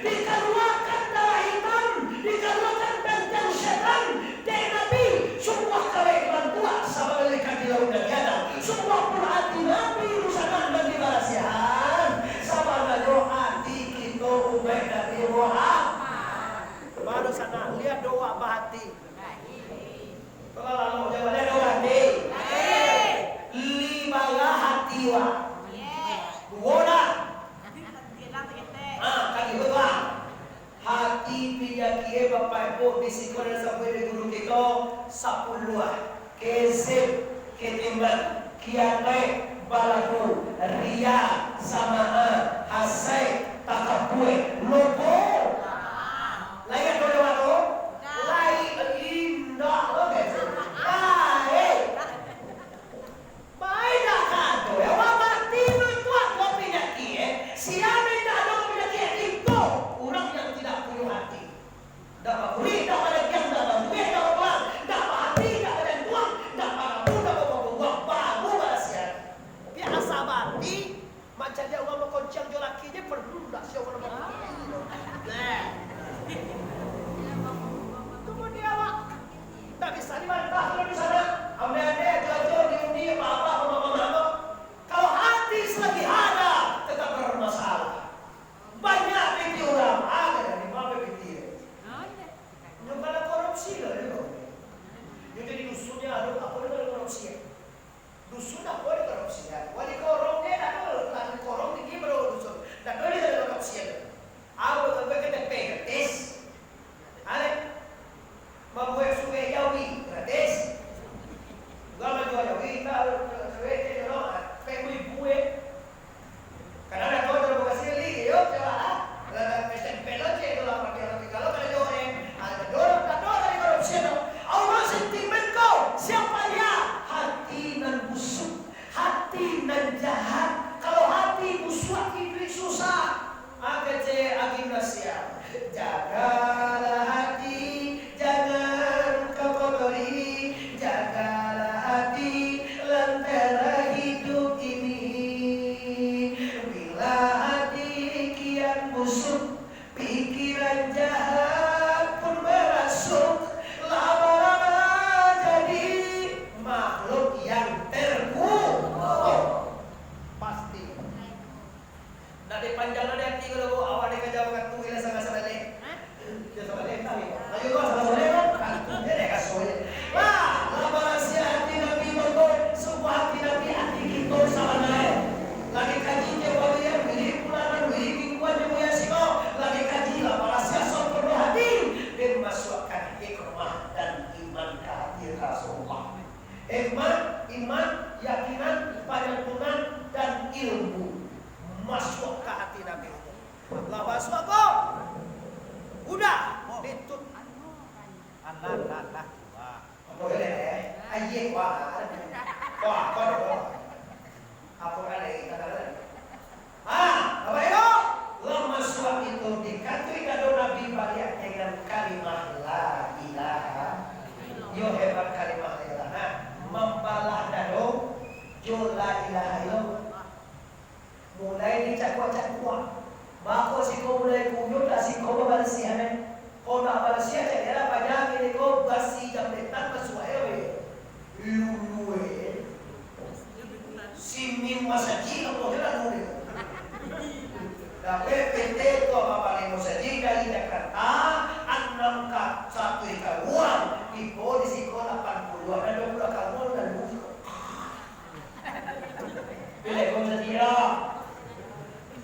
Speaker 1: dikeluarkan darah hitam, dikeluarkan benteng setan dari Nabi, semua kelebihan tua sama mereka di laut dan tiada, semua perhati Nabi usahakan dan dibarasihan sama doa di kita ubai dari Muhammad. Baru sana lihat doa bahati. Kalau lalu jawabannya doa hati. Limalah hati wa. Buona. Kan itu lah. Hati pinjaki bapak ibu bisikon sampai guru kita 10 kesep ketimbang kianai balaku ria sama hasai takapue logo. Lain dulu waktu, lain indah loh guys. Baik dah kan tu. Awak mati itu aku pindah kie. Siapa yang ada pindah kie itu orang yang tidak punya hati. Dapat beri, dapat yang dapat duit, dapat uang, dapat hati, dapat yang tuang, dapat kamu, dapat buang baru berasian. Biasa mati, macam dia orang mengoncang jolakinya perlu dah siapa nama. Nah. Kemudian awak tak bisa dibantah kalau di sana. Anda jauh-jauh diundi apa-apa. Kalau hati selagi ada tetap bermasalah. Banyak binti orang ada dan apa binti. Yang kalau korupsi lah itu. Yang jadi dusunnya ada apa dengan korupsi? Dusun apa dengan korupsi? Wali korongnya ada korong tinggi baru dusun. Dan ada korupsi. Aku kita gratis. Ale, membuat sungai Jawi gratis. Gua menjual Jawi, sungai itu loh, pengen buat. Karena ada kau terbuka sini, yuk coba lah. Lalu pesen pelot je, kalau kalau doreng, ada dorong dari korupsi itu. Allah sentimen kau, siapa dia? Hati nan busuk, hati nan jahat. Kalau hati busuk itu susah. Agak agenda siap. Jagalah hati, jangan kau kotori. Jagalah hati, lentera hidup ini. Bila hati kian busuk, pikiran jahat pun merasuk. Lama-lama jadi makhluk yang terkutuk. Pasti. Dari panjang ada hati kalau awak dia kerja bukan tu ila sama-sama leh. Dia sama leh tahu. Ayo kau sama leh kan. Dia dah kasih. Wah, lama rahasia hati Nabi betul. Sebuah hati Nabi hati kita sama leh. Lagi kaji dia bawa dia beli pulangan beli mingguan dia punya siko. Lagi kaji lama rahasia sempurna hati. Dia masukkan hikmah dan iman ke hati Rasulullah. Iman, yakinan, penyakunan dan ilmu. Masuk ke hati Nabi. Allah masuk apa? Udah ditut. Allah. Boleh ayat wah. Apa ada kata. Apa itu? Masuk itu dikatui kado Nabi banyak dengan kalimat la ilaha. Yo hebat kalimat la ilaha. Membalah dado jo la ilaha illallah. Mulai dicakwa-cakwa. Maka si kau mulai kuyuk dah si kau berbalasian. Kau nak balasian jadi apa panjang ini kau basi jam depan masuk air. Luwe. Si mim masaji kau jalan nuri. Tapi PT tu apa ni masaji dari Jakarta 6 ka 1 ka uang. Ibu di siko 80 ada 20 ka uang dan buku. Bila kau jadi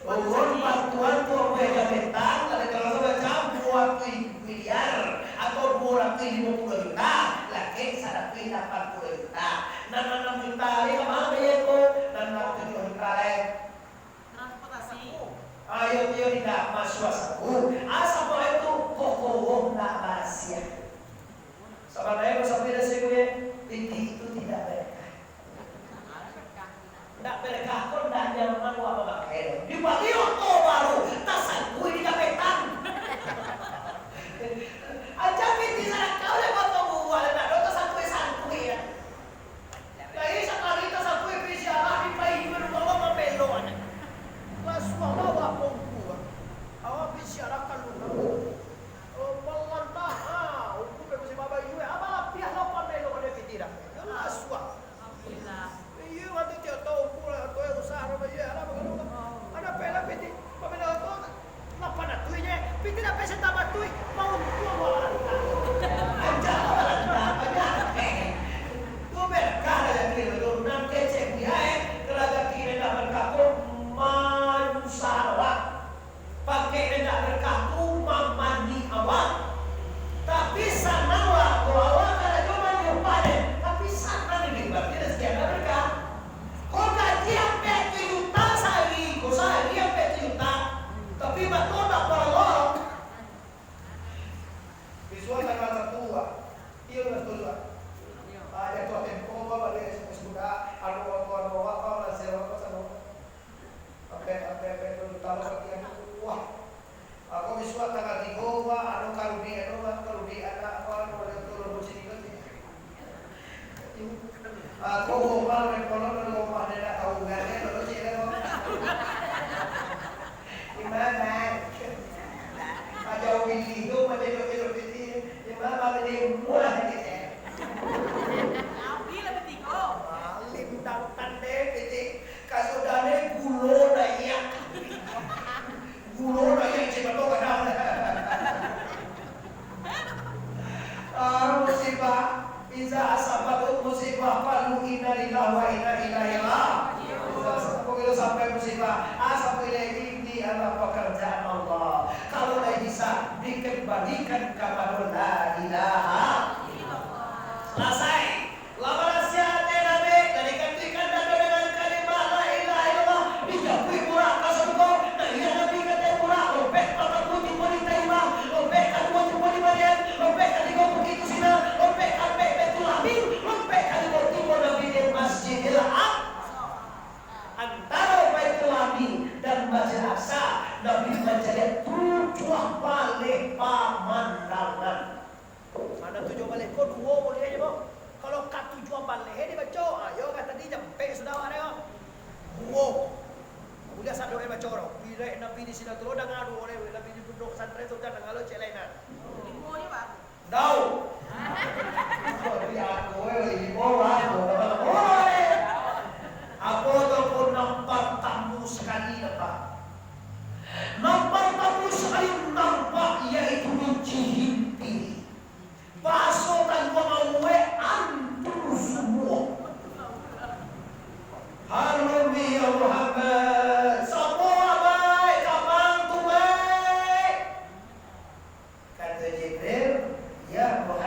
Speaker 1: Orang bantuan tu apa yang kita petang, ada kalau asli 50 juta, laki sana pin 80 juta. Nan 6 juta ni kamang itu, nan 7 juta lain.
Speaker 2: Transportasi.
Speaker 1: Ayo dia tidak masuk aku. Asa mo itu kokoh na Asia. Sebenarnya sampai dari sini itu tidak berkah. Tidak berkah pun tidak nyaman apa pakai. Di bagi oto baru, tasan gue di kapetan. Aja pinti sana kau le foto buah le nak doto satu ya. Lagi sekali kita satu spesial di pai berbawa membelo ana. Waswa bawa pungku. Awak spesial akan lu. Oh mengantah hukum bebas baba iu apa pihak lapan melo ada pitira. Waswa.
Speaker 2: Alhamdulillah.
Speaker 1: Iu ada dia tahu pula tu yang usaha apa ya ada begitu. Ada pela piti. Pamela tu lapan atunya. Pitira pesa tamat tu mau tua. Kata Jibril, ya Muhammad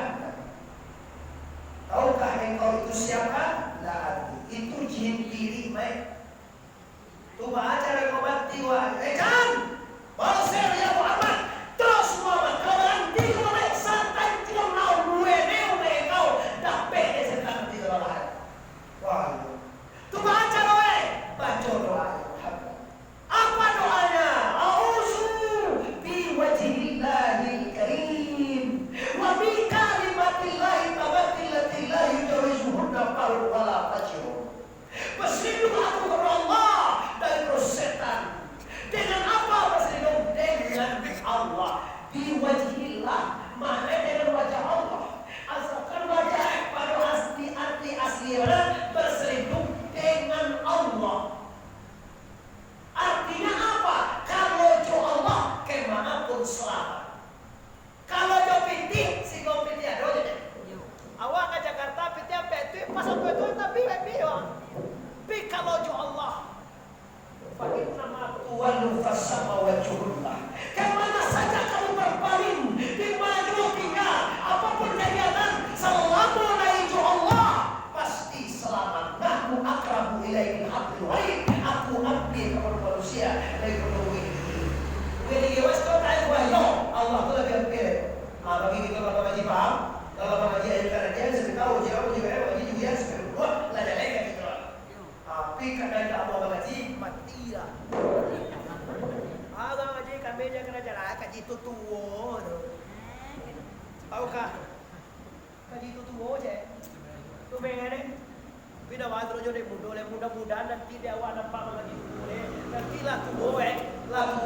Speaker 1: Kalau jodoh mudah-mudahan nanti dia awak nampak lagi boleh. Nanti laku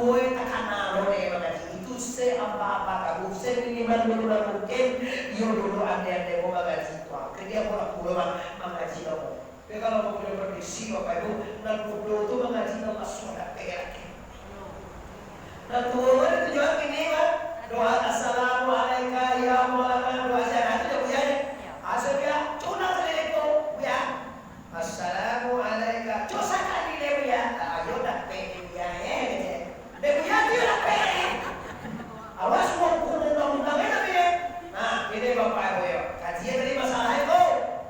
Speaker 1: gue takana boleh lagi. Itu apa kamu seminimal mungkin. Yo dulu anda mau mengaji tuh. Kerja pulang mengaji kamu. Tapi kalau mau berdisi bapak ibu, nanti itu mengaji nama suara kayak. Nah tujuan ini kan doa assalamualaikum ya maulana doa syahadat itu ya. Asal dia cuna seleko ya. Assalamualaikum. Cosakan ini ya. Ayo dah pe ya ya. Dia dia dah pe. Awas mau undang-undang ya. Nah, ini Bapak Ibu ya. Kajian tadi masalah itu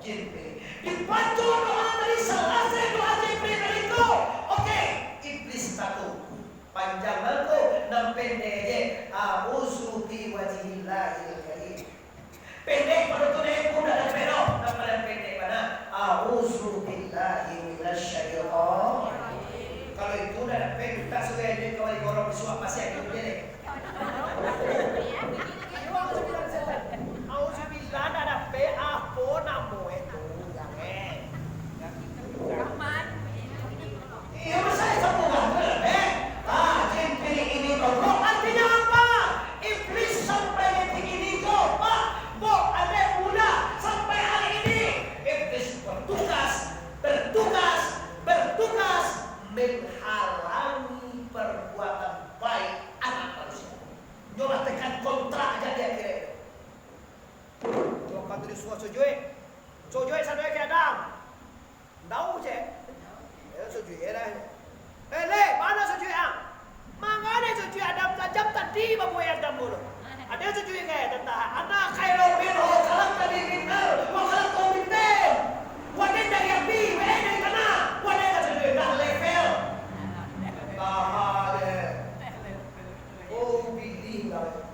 Speaker 1: Jibril. Dibantu doa dari selesai doa Jibril itu. Oke, iblis satu. Panjang itu enam pendek a'udzu bi wajhillahil karim. Pendek pada tu dia pun ada pendek, nama pendek mana? A'udzu billahi minasyaitonir rajim. Kalau itu dah pendek tak sudah dia kau digorong disuap pasti ada dia deh. A'udzu billahi ada pe apa nama itu? Jangan. Iya saya sambungan Jibril ini kok artinya apa? Iblis sampai detik ini kok Pak, ada muda sampai hari ini iblis bertugas menghalangi perbuatan baik anak manusia. Nyoba tekan kontrak aja dia kira. Coba tu disuruh sujui sampai ke Adam. Tahu je. Ya sujui dah. Le, mana sujui ang? Mangane sujui Adam tajam tadi babu Adam dulu. Ada sujui kayak tentang anak khairul minhu khalaq tadi minnar wa khalaqtu min tin. Wadah dari api, wadah dari tanah. Wadah dari sujui dah level. Bahaya. Oh bilih lah.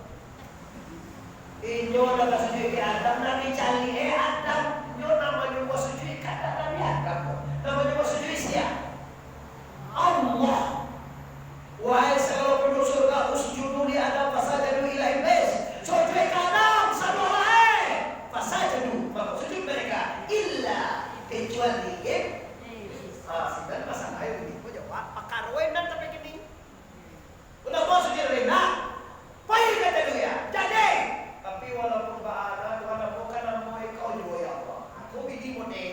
Speaker 1: Inyo dah sujui ke Adam nabi cari Adam. Nyo namanya mau sujui kata nabi Adam. Namanya mau sujui siapa? Allah. Wahai segala penduduk surga, usjudu li Adam fasajadu ila iblis. Sujud ke Adam sama lain. Fasajadu, maka sujud mereka illa kecuali iblis. Sebenarnya masalah itu aku jawab pakar wenan tapi gini. Udah mau sujud rena. Payah kata dia. Jadi, tapi walaupun ba'ana Tuhan bukan nama kau juga ya Allah. Aku bidi model.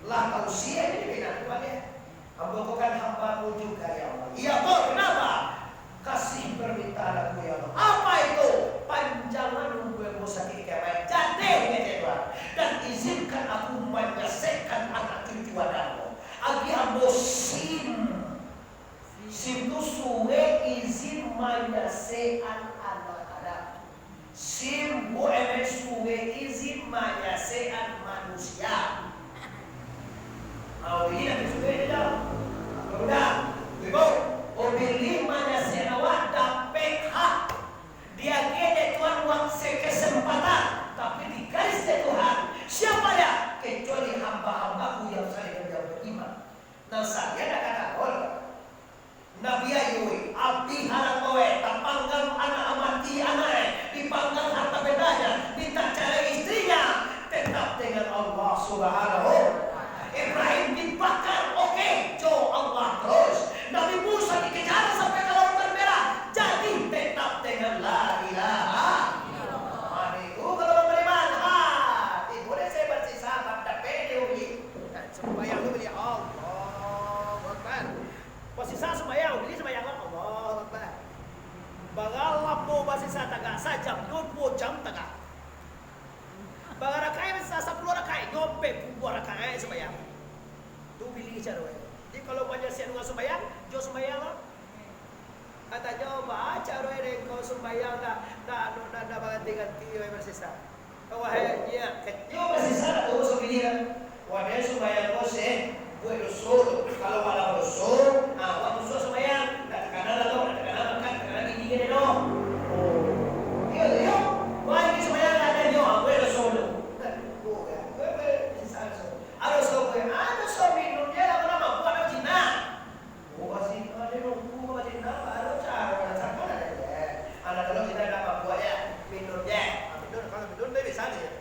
Speaker 1: Lah kau sia ini benar Tuhan ya. Hamba bukan hamba-Mu juga ya Allah. Iya kok, kenapa? Kasih permintaan aku ya Allah. Apa itu? Panjangan umurmu sakit kemai. Jadi Tuhan. Dan izinkan aku menyelesaikan anak cucu Adamu. Agi hamba sim itu suwe izin menyelesaikan anak Adam. Sim bueme suwe izin menyelesaikan manusia. Mau ini nanti sudah ada. Udah, ibu, pilih mana senawat dapat hak. Dia kena Tuhan waktu kesempatan, tapi di garis Tuhan siapa ya? Kecuali hamba-hambaku yang saya beriman. Nah saya dah kata Nabi Ayub, abdi harap kowe, tapangkan anak amati anak, dipangkan harta bedanya, minta cara istrinya, tetap dengan Allah Subhanahu. Ibrahim dibakar, oke, Jo Allah terus. Nabi Musa dikejar sampai ke lautan merah. Jadi tetap dengan la ilaha illallah. Itu kalau beriman, boleh saya bersisa pada pede sembahyang tu beli Allah Akbar. Posisa sembahyang, beli sembahyang Allah Akbar. Bagalap mo basisa taga sa jam 20 jam taga. Bagarakay sa 10 rakay, ngompe pumbo rakay sembahyang. Tu pilih cara we. Jadi kalau banyak siang dengan sembahyang, jo sembahyang lah. Kata jo baca we kau sembahyang dah ganti-ganti we bersisa. Wahai dia, yo bersisa tu sembahyang. Wahai sembahyang kau se, gue usul. Kalau malam usul, waktu usul sembahyang, tak kanan atau tak kanan makan, tak kanan gini dong. Oh, yo. Wahai sembahyang ada yo, gue usul. Ada so minum dia lama lama bukan apa Cina. Masih ada nunggu apa Cina baru cara cara ada. Anak kalau kita dapat buat ya minum dia. Minum kalau minum dia bisa nih.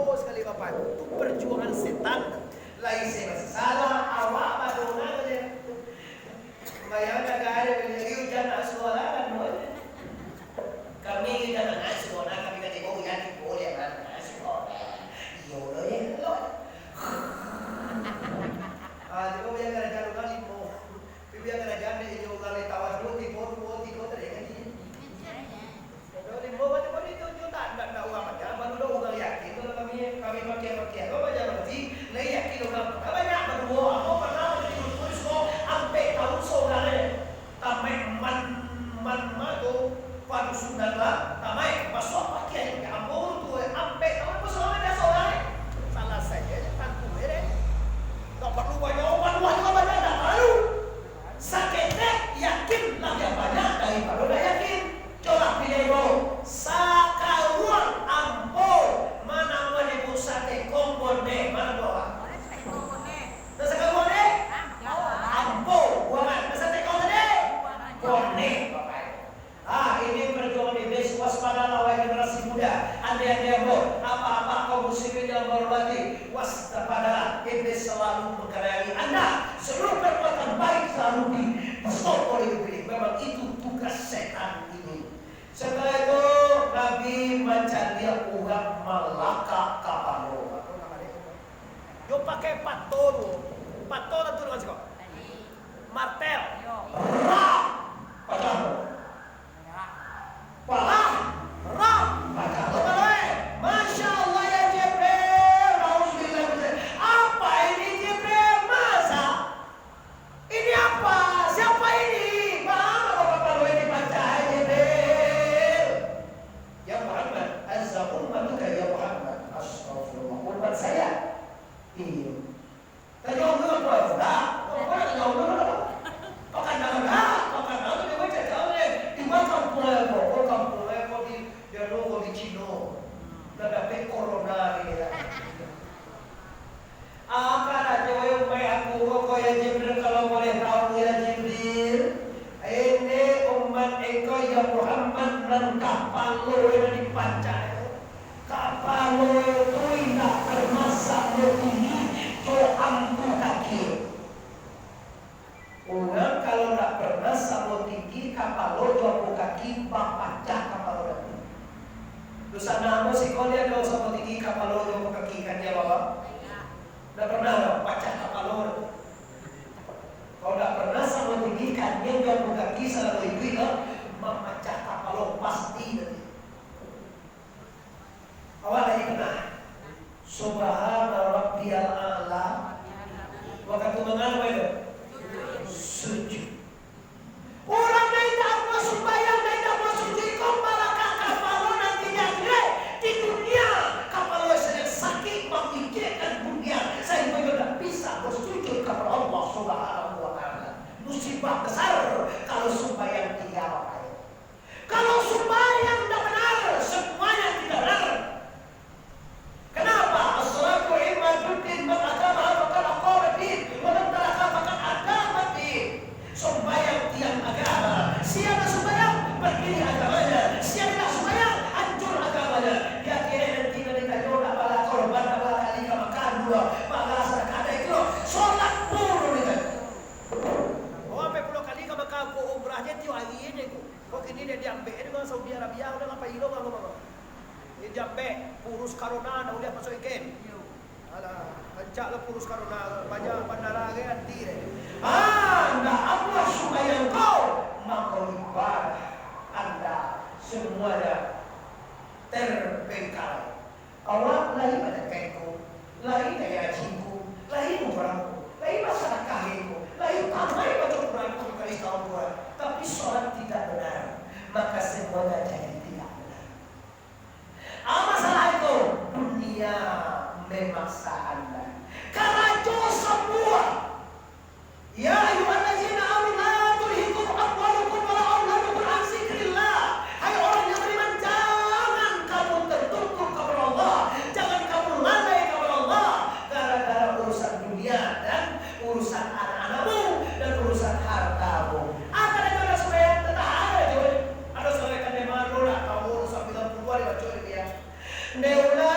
Speaker 1: jauh sekali Bapak. Itu perjuangan setan. Lain saya salah awak madona aja. Bayangkan ada beliau jangan sekolah kan kami jangan sekolah kami kan ibu yang boleh kan sekolah. Yo lo ya lo. Jadi kau yang kerja lu kali mo. Bibi yang kerja ni yo kali tawas lu di tiga terjadi. Kalau di bawah tu itu juta tak uang macam baru dah uang yakin kalau kami pakai. Kau baca berarti lagi yakin orang. Banyak berdua aku pernah tulis kau sampai tahun seorang tamai man tu pada sudah lah tamai masuk pakai ampun tu sampai tahun seorang dah seorang salah saja kan tu tak perlu banyak orang juga banyak tak perlu sakitnya yakin lah yang banyak daripada dah yakin. Coba pilih bro sakaruan ampun mana menyebut sate kompon deh mana doa nasa kompon deh ampun buangan nasa sate kompon deh kompon ini perjuangan iblis waspadalah wahai generasi muda anda bro apa-apa kaum muslimin yang berhormati waspadalah iblis selalu menggerai anda seluruh perbuatan baik selalu di-stop oleh iblis memang itu tugas setan ini. Setelah itu Nabi mencari orang Malaka kapalo. Yo pakai paton tu dengan siapa? Martel. Ram. Paton. Palah. Ram. Paton. Masya Allah ya Jibril. Alhamdulillah. Apa ini Jibril? Masa? Ini apa? Siapa ini? Mana bapak ini baca Jibril? Ya Muhammad, azza ummatuka ya Muhammad. Astagfirullah. Umat saya. Iya. Tadi orang apa? Tak. Orang jauh dulu. Pakai nama dia baca jauh ni. Di mana kampung lepo di Jalo di Cino. Dah dapat corona ni. Akan ada yang baik aku kau ya Jibril kalau boleh tahu ya Jibril. Ini umat engkau ya Muhammad dan kapal lo yang dipancai. Kapal lo itu tidak termasak lebih to ampu kaki. Orang kalau tak pernah sama tinggi kapal lo ampu kaki bapacah kapal lo. Dosa nama si kau lihat lo sama tinggi kapal lo ampu kaki kan dia bapak. Tak pernah lah pacah kapal lo. Kalau tak pernah sama tinggi kan dia ampu kaki selalu itu memecah kapal lo pasti nanti. Awal lagi kena Subhana Rabbiyal A'la. Waktu mengalah itu sujud. Orang yang tak masuk bayang dan tak masuk jikong malakah kapal lo nantinya di dunia. Kapal lo sedang sakit memikirkan dunia. Saya tidak bisa bersujud kepada Allah Subhanahu wa Ta'ala. Musibah besar kalau sembahyang tidak apa-apa. Kalau sembahyang tidak benar, semuanya tidak benar. Kenapa? As-salatu imaduddin man agama faqad aqama din wa man taraka faqad agama din. Sembahyang tiang agama. Siapa sembahyang berdiri agamanya. Siapa tidak sembahyang hancur agamanya. Dia kira nanti kita jodoh bala korban bala kali makan dua bala zakat itu solat puluh itu. Oh sampai 10 kali ke Mekah ke umrahnya tiap hari ini tu. Kok ini dia diambil dengan Saudi Arabia udah apa ilo kalau dia jambe purus karuna dah boleh masuk ikan. Alah, hancaklah purus karuna banyak bandara ke anti deh. Anda apa supaya kau maka ibadah Anda semuanya terbengkalai. Awak lagi pada kaitku, lagi daya cingku, lagi umrahku, lagi masalah kahinku, lagi tamai baca Quranku kali tahun dua. Tapi sholat tidak benar, maka semuanya jadi tidak benar. Apa salah itu? Dunia memaksa Anda. Karena itu semua. Ya ayyuhallazina amanu la tulhikum amwalukum wala auladukum an dzikrillah. Hai orang yang beriman, jangan kamu tertutup kepada Allah, jangan kamu lalai kepada Allah gara-gara urusan dunia dan urusan anak-anakmu dan urusan hartamu. Akan ada supaya tetap ada supaya kan dia malu lah tahu urusan bilang keluar baca dia. Neula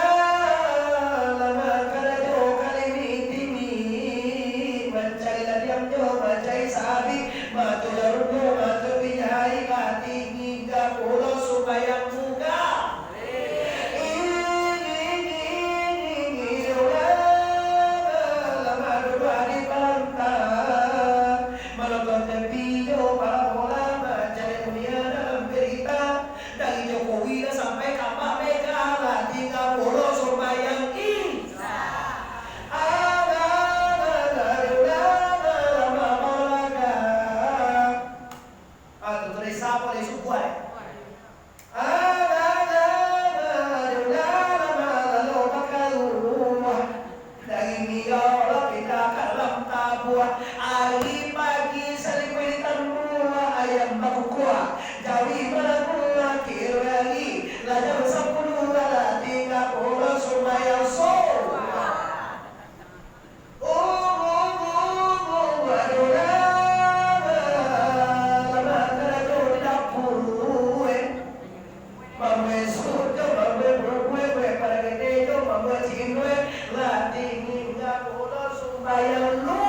Speaker 1: sembahyang lu.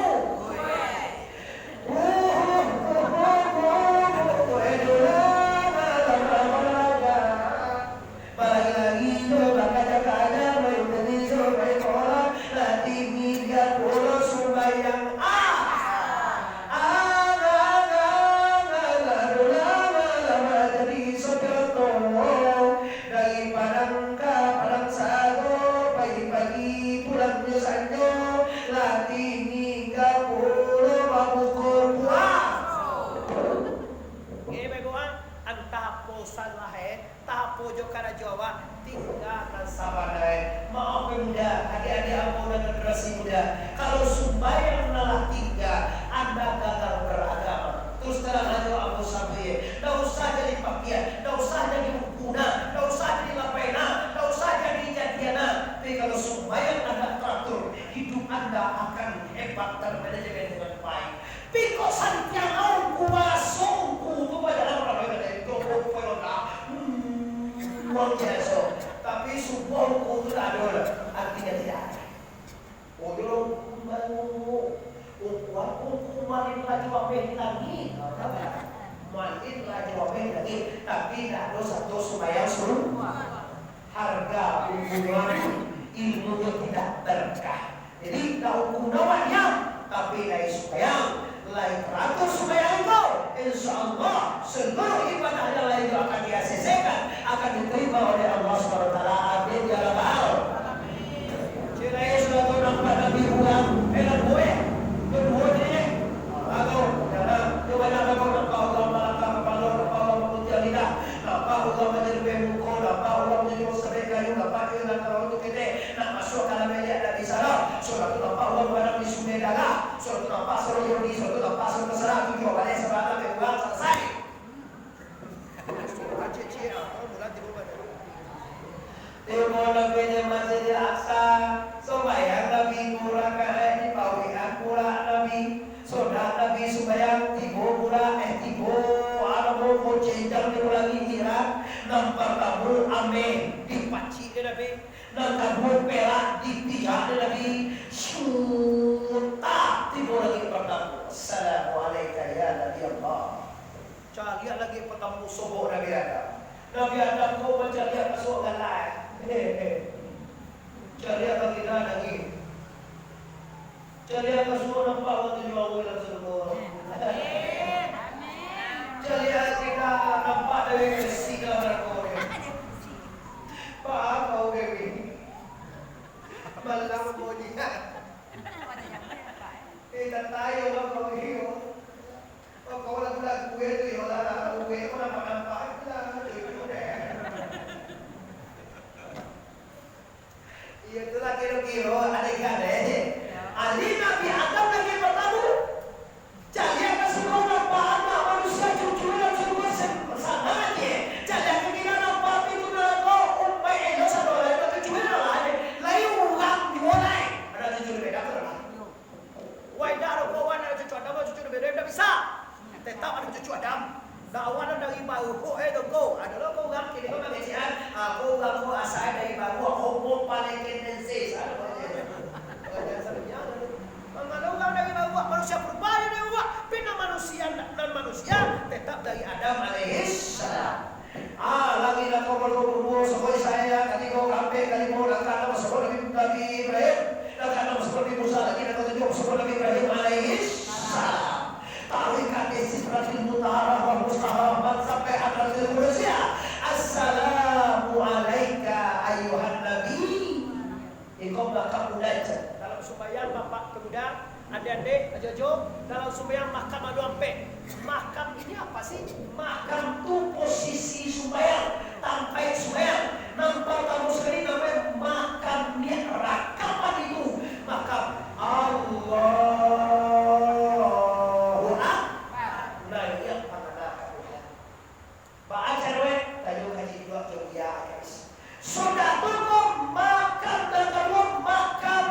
Speaker 1: Kalau sembahyang nalah tiga, Anda gagal beragama. Terus terang aja Abu Sabi, tidak usah jadi pakia, tidak usah jadi mukuna, tidak usah jadi lapena, tidak usah jadi jadiana. Tapi kalau sembahyang Anda teratur, hidup Anda akan hebat dan manajemen dengan baik. Piko santiang kuasongku tu pada orang dari toko pelona, uang jasa. Tapi subuhku itu ada, artinya tidak ada. Odol baru ukuran ukuran lagi wapen lagi, makin lagi wapen lagi, tapi tidak ada satu sembahyang suruh harga ukuran ilmu yang tidak berkah. Jadi tahu kunawanya, tapi lain sembahyang, lain teratur sembahyang itu, insya Allah seluruh ibadah yang lain itu akan diasesikan, akan diterima oleh Allah SWT. Amin ya rabbal. Saya sudah tahu nampak Nabi ulang, gue, kedua ini, atau coba nak Allah malakam kepala Allah menjadi lidah, nampak Allah menjadi bemuko, nampak Allah menjadi musabek kayu, nampak dia nak kalau untuk kita nak masuk dalam media dan di sana, surat itu nampak Allah menang di sungai dalam, surat itu nampak surat Yahudi, surat itu nampak surat terserah, tujuh balik sebagai berulang selesai. Timur lebihnya Masjid Al-Aqsa, sembahyang Nabi murah kaya di pawian pula Nabi, sodat Nabi sembahyang tibo pula tibo, alamu kucinggang di lagi hirak, nampak tabur ame di paci di Nabi, nampak tabur perak di pijak di Nabi, syuta tibo lagi pertama. Assalamualaikum ya Nabi Allah. Cari lagi pertama sobo Nabi Adam. Nabi Adam kau mencari masuk galai. Cari apa kita lagi? Cari apa semua nampak waktu jual dalam semua. Cari apa kita nampak dari besi dalam rakor. Faham kau baby? Malam kau dia. Tak tahu orang kau hiu. Kau lagu gue tu yo lah, gue kau nampak lah. Itulah kira-kira adik-adik. Ali Nabi Adam lagi bertamu. Jadi apa semua nampak anak manusia cucu-cucu semua sama aja. Jadi apa kira nampak itu nak umpai elok satu lagi cucu lah. Lain orang dimulai. Ada cucu beda terlah. Why dah kau ada cucu Adam cucu beda tidak bisa. Tetap ada cucu Adam. Dakwaan dari baru kau adalah kau orang kini kau nak kecian. Aku orang kau asal dari baru homo paling tendensi. Kalau orang dari baru manusia berbahaya dari baru, bina manusia dan manusia tetap dari Adam alaihissalam. Lagi nak kau berkumpul seperti saya, kali kau kampek, kali kau nak kata seperti Nabi Ibrahim, nak kata seperti Musa, lagi nak kata juga seperti Nabi Ibrahim alaihissalam. Tarikat Sidratil Muntaha wa Mustahabat sampai hadratil kursiya. Assalamu alayka ayuhan nabi. Ikom bakal belajar dalam sembahyang bapak pemuda, adik-adik, ajo-ajo, dalam sembahyang makam adu ampe. Makam ini apa sih? Makam tu posisi sembahyang, tampai sembahyang. Nampak kamu sekali namanya makam mi'raj. Kapan itu? Makam Allah. Sudah tunggu makan dan keluar makan.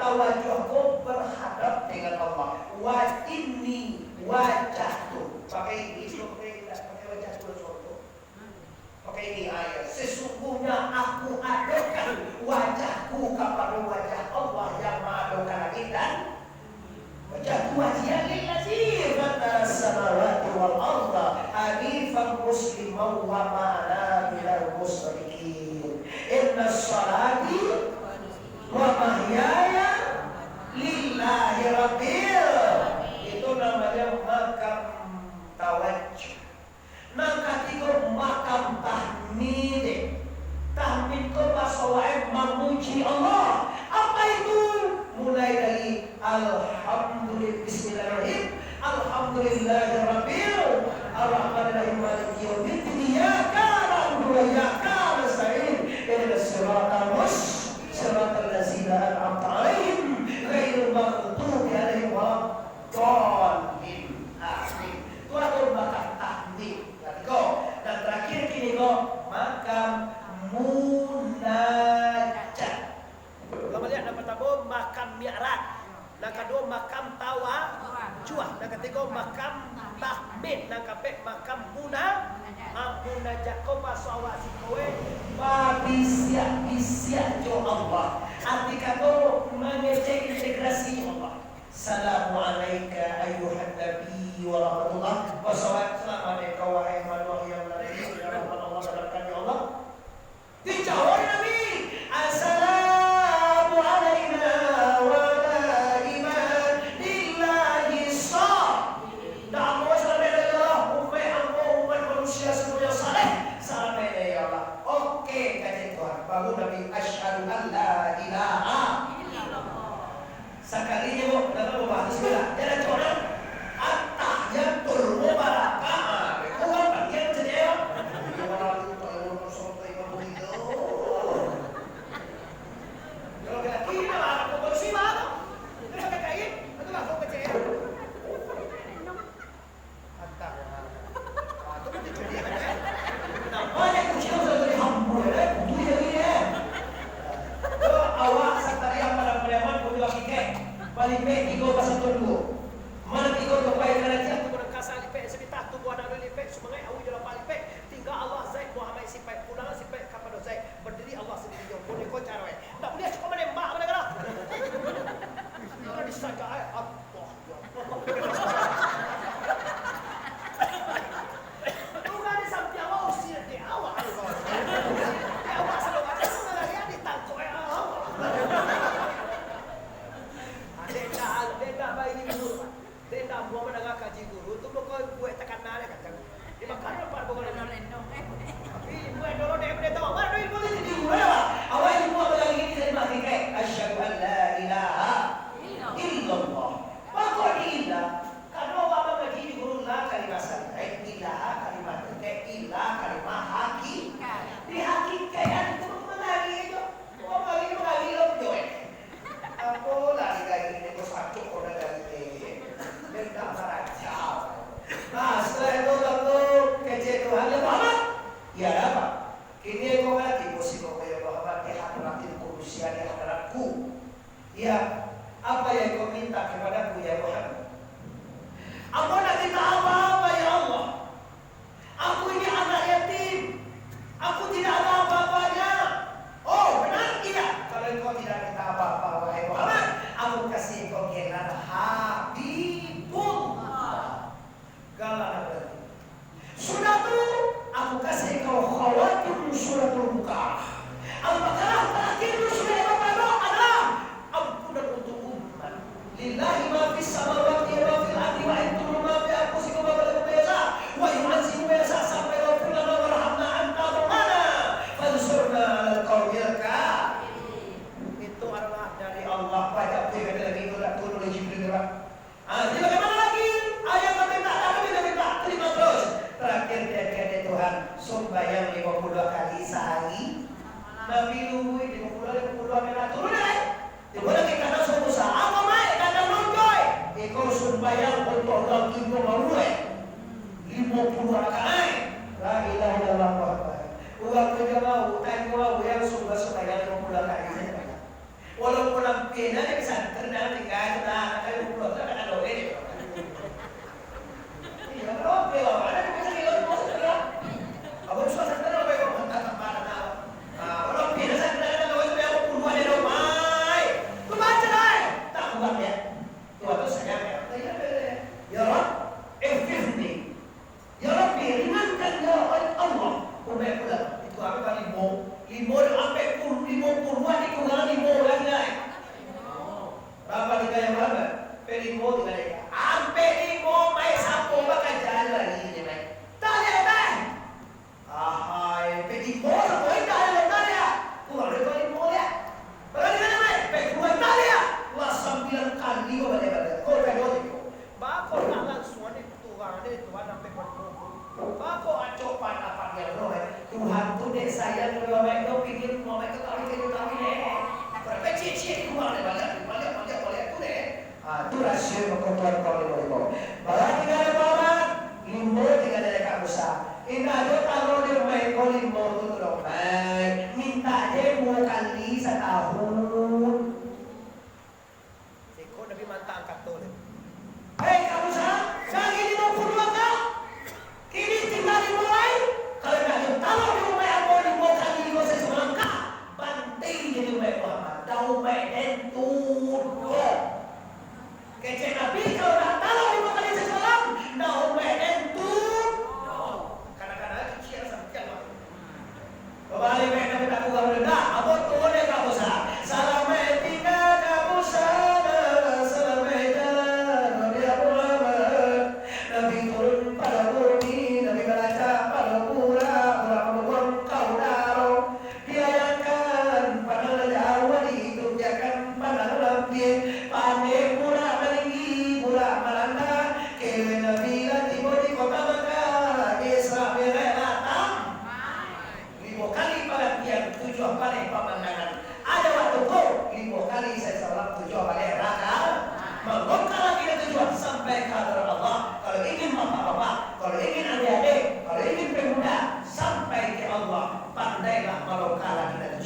Speaker 1: Tawajuh kau berhadap dengan Allah. Wa inni wajahtu. Pakai ini pakai wajah tu. Pakai ini ayat. Sesungguhnya inna sholati wa mahyaya lillahi rabbil. Itu namanya makam tawajjuh. Nang katigo makam tahmid. Tahmid ko pasawae memuji Allah. Apa itu? Mulai dari alhamdulillah, bismillahirrahmanirrahim, alhamdulillahirabbil arrahmanirrahim maliki yaumiddin iyyaka na'budu wa iyyaka nasta'in ihdinas siratal ladzina an'amta 'alaihim ghairil maghdubi 'alaihim waladdallin. Amin. Itu adalah makam tahmid. Dan terakhir kini kok makam munajat. Kamu lihat nama pertama makam mi'raj, yang kedua makam tawajuh, yang ketiga makam tahmid, yang keempat makam munajat. Kau pasawasi kowe babisiak jo Allah. Artikan kau mengecek integrasi Allah. Assalamualaikum ayuhan nabi wa rahmatullah wa assalamualaikum wahai manusia yang lain ya Allah berkati ya Allah. Dijawab Nabi, assalamu alaina wa ala iman billahi shah. Dan Allah sallallahu umat manusia semuanya saleh. Salam ya Allah. Oke kata Tuhan. Baru Nabi asyhadu an la ilaha sekalinya mau dalam bahasa bismillah jangan corang at-tahiyatul mubarakah bukan bagian jadi orang kalau sampai kamu itu kalau kita kira aku bersih mana kita kayak itu lah kau kecil antah itu betul dia kan banyak kecil sudah dihambur dunia ini awak satria pada preman punya kike balik tigo pasal tunggu mana tigo ke baik kerana dia tu berkasa lipe sebitah tu buat ada lipe semangat awi dalam lipe tinggal Allah Zaid Muhammad sipai pulang sipai kapan Zaid berdiri Allah sendiri jauh boleh kau cara tak boleh cukup mana mak mana kena kalau disaga Allah tuhan di samping awak usir di awak awak selalu ada sebenarnya yang ditangkap awak Denda bayi guru, denda buat mendengar kaji guru, tu bukan buat tekan nada kata. Dia makan apa bukan lendong. Tapi buat dulu dia boleh tahu mana duit boleh jadi guru lah. Awal itu buat lagi ini saya bagi kayak asyhadu an la ilaha illallah. Pakor ilah. Kalau apa bagi guru lah kalimat saya, ilaha kalimat ilah kalimat hakikat. Di hakikat itu lagi itu. Oh lagi lo aku lagi ini itu satu orang dari benda meracau. Nah setelah itu tentu kecil Tuhan yang Muhammad ya apa? Kini kau ngerti posisi kau yang Muhammad di hadaratil kudusia di hadaratku. Ya apa yang kau minta kepadaku ya Muhammad? Aku nak minta apa ya Allah? Aku ini anak yatim. Aku tidak ada apa-apanya. Oh benar tidak? Kalau kau tidak minta apa-apa wahai Muhammad, aku kasih kau gelar Habibullah. Galah berarti. Sudah tu aku kasih kau khawatim suratul Baqarah. Al-Baqarah terakhir sudah yang pertama adalah ampunan untuk umat. Lillahi ma fis samawati wa fil ardi wa antum ma fi anfusikum wa lakum biasa wa yu'azzimu biasa sampai wa lana warhamna anta maulana fansurna 'alal qawmil kafirin. Itu adalah dari Allah. Banyak dia lagi itu tak turun oleh Jibril. Jadi bagaimana lagi? Ayat minta, kami minta, terima terus. Terakhir dia kata Tuhan, sembahyang 50 kali sehari. Nabi Nuh 50 kali turun deh. Dimana kita nak usaha apa mai? Kata nonjoy. Ikut sembahyang untuk Allah kita mau 50 rakaat. La ilaha illallah Muhammad. Uang kerja mau, tanya mau yang sembahyang 50 kali. Walaupun pena dia bisa terdengar tinggal sudah ada 50 tak ada doa ni. Iya, kalau belum ada bisa dia mau segera. Abang susah segera apa yang hendak mana nak. Kalau pena saya terdengar doa itu yang 50 ada doa. Tu baca dah. Tak buat ya. Tu atau saya ya. Ya Rabb, ifirni. Ya Rabbi, ringankan ya Allah. Umay pula. Itu apa kali limo sampai 10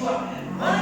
Speaker 1: Yeshua.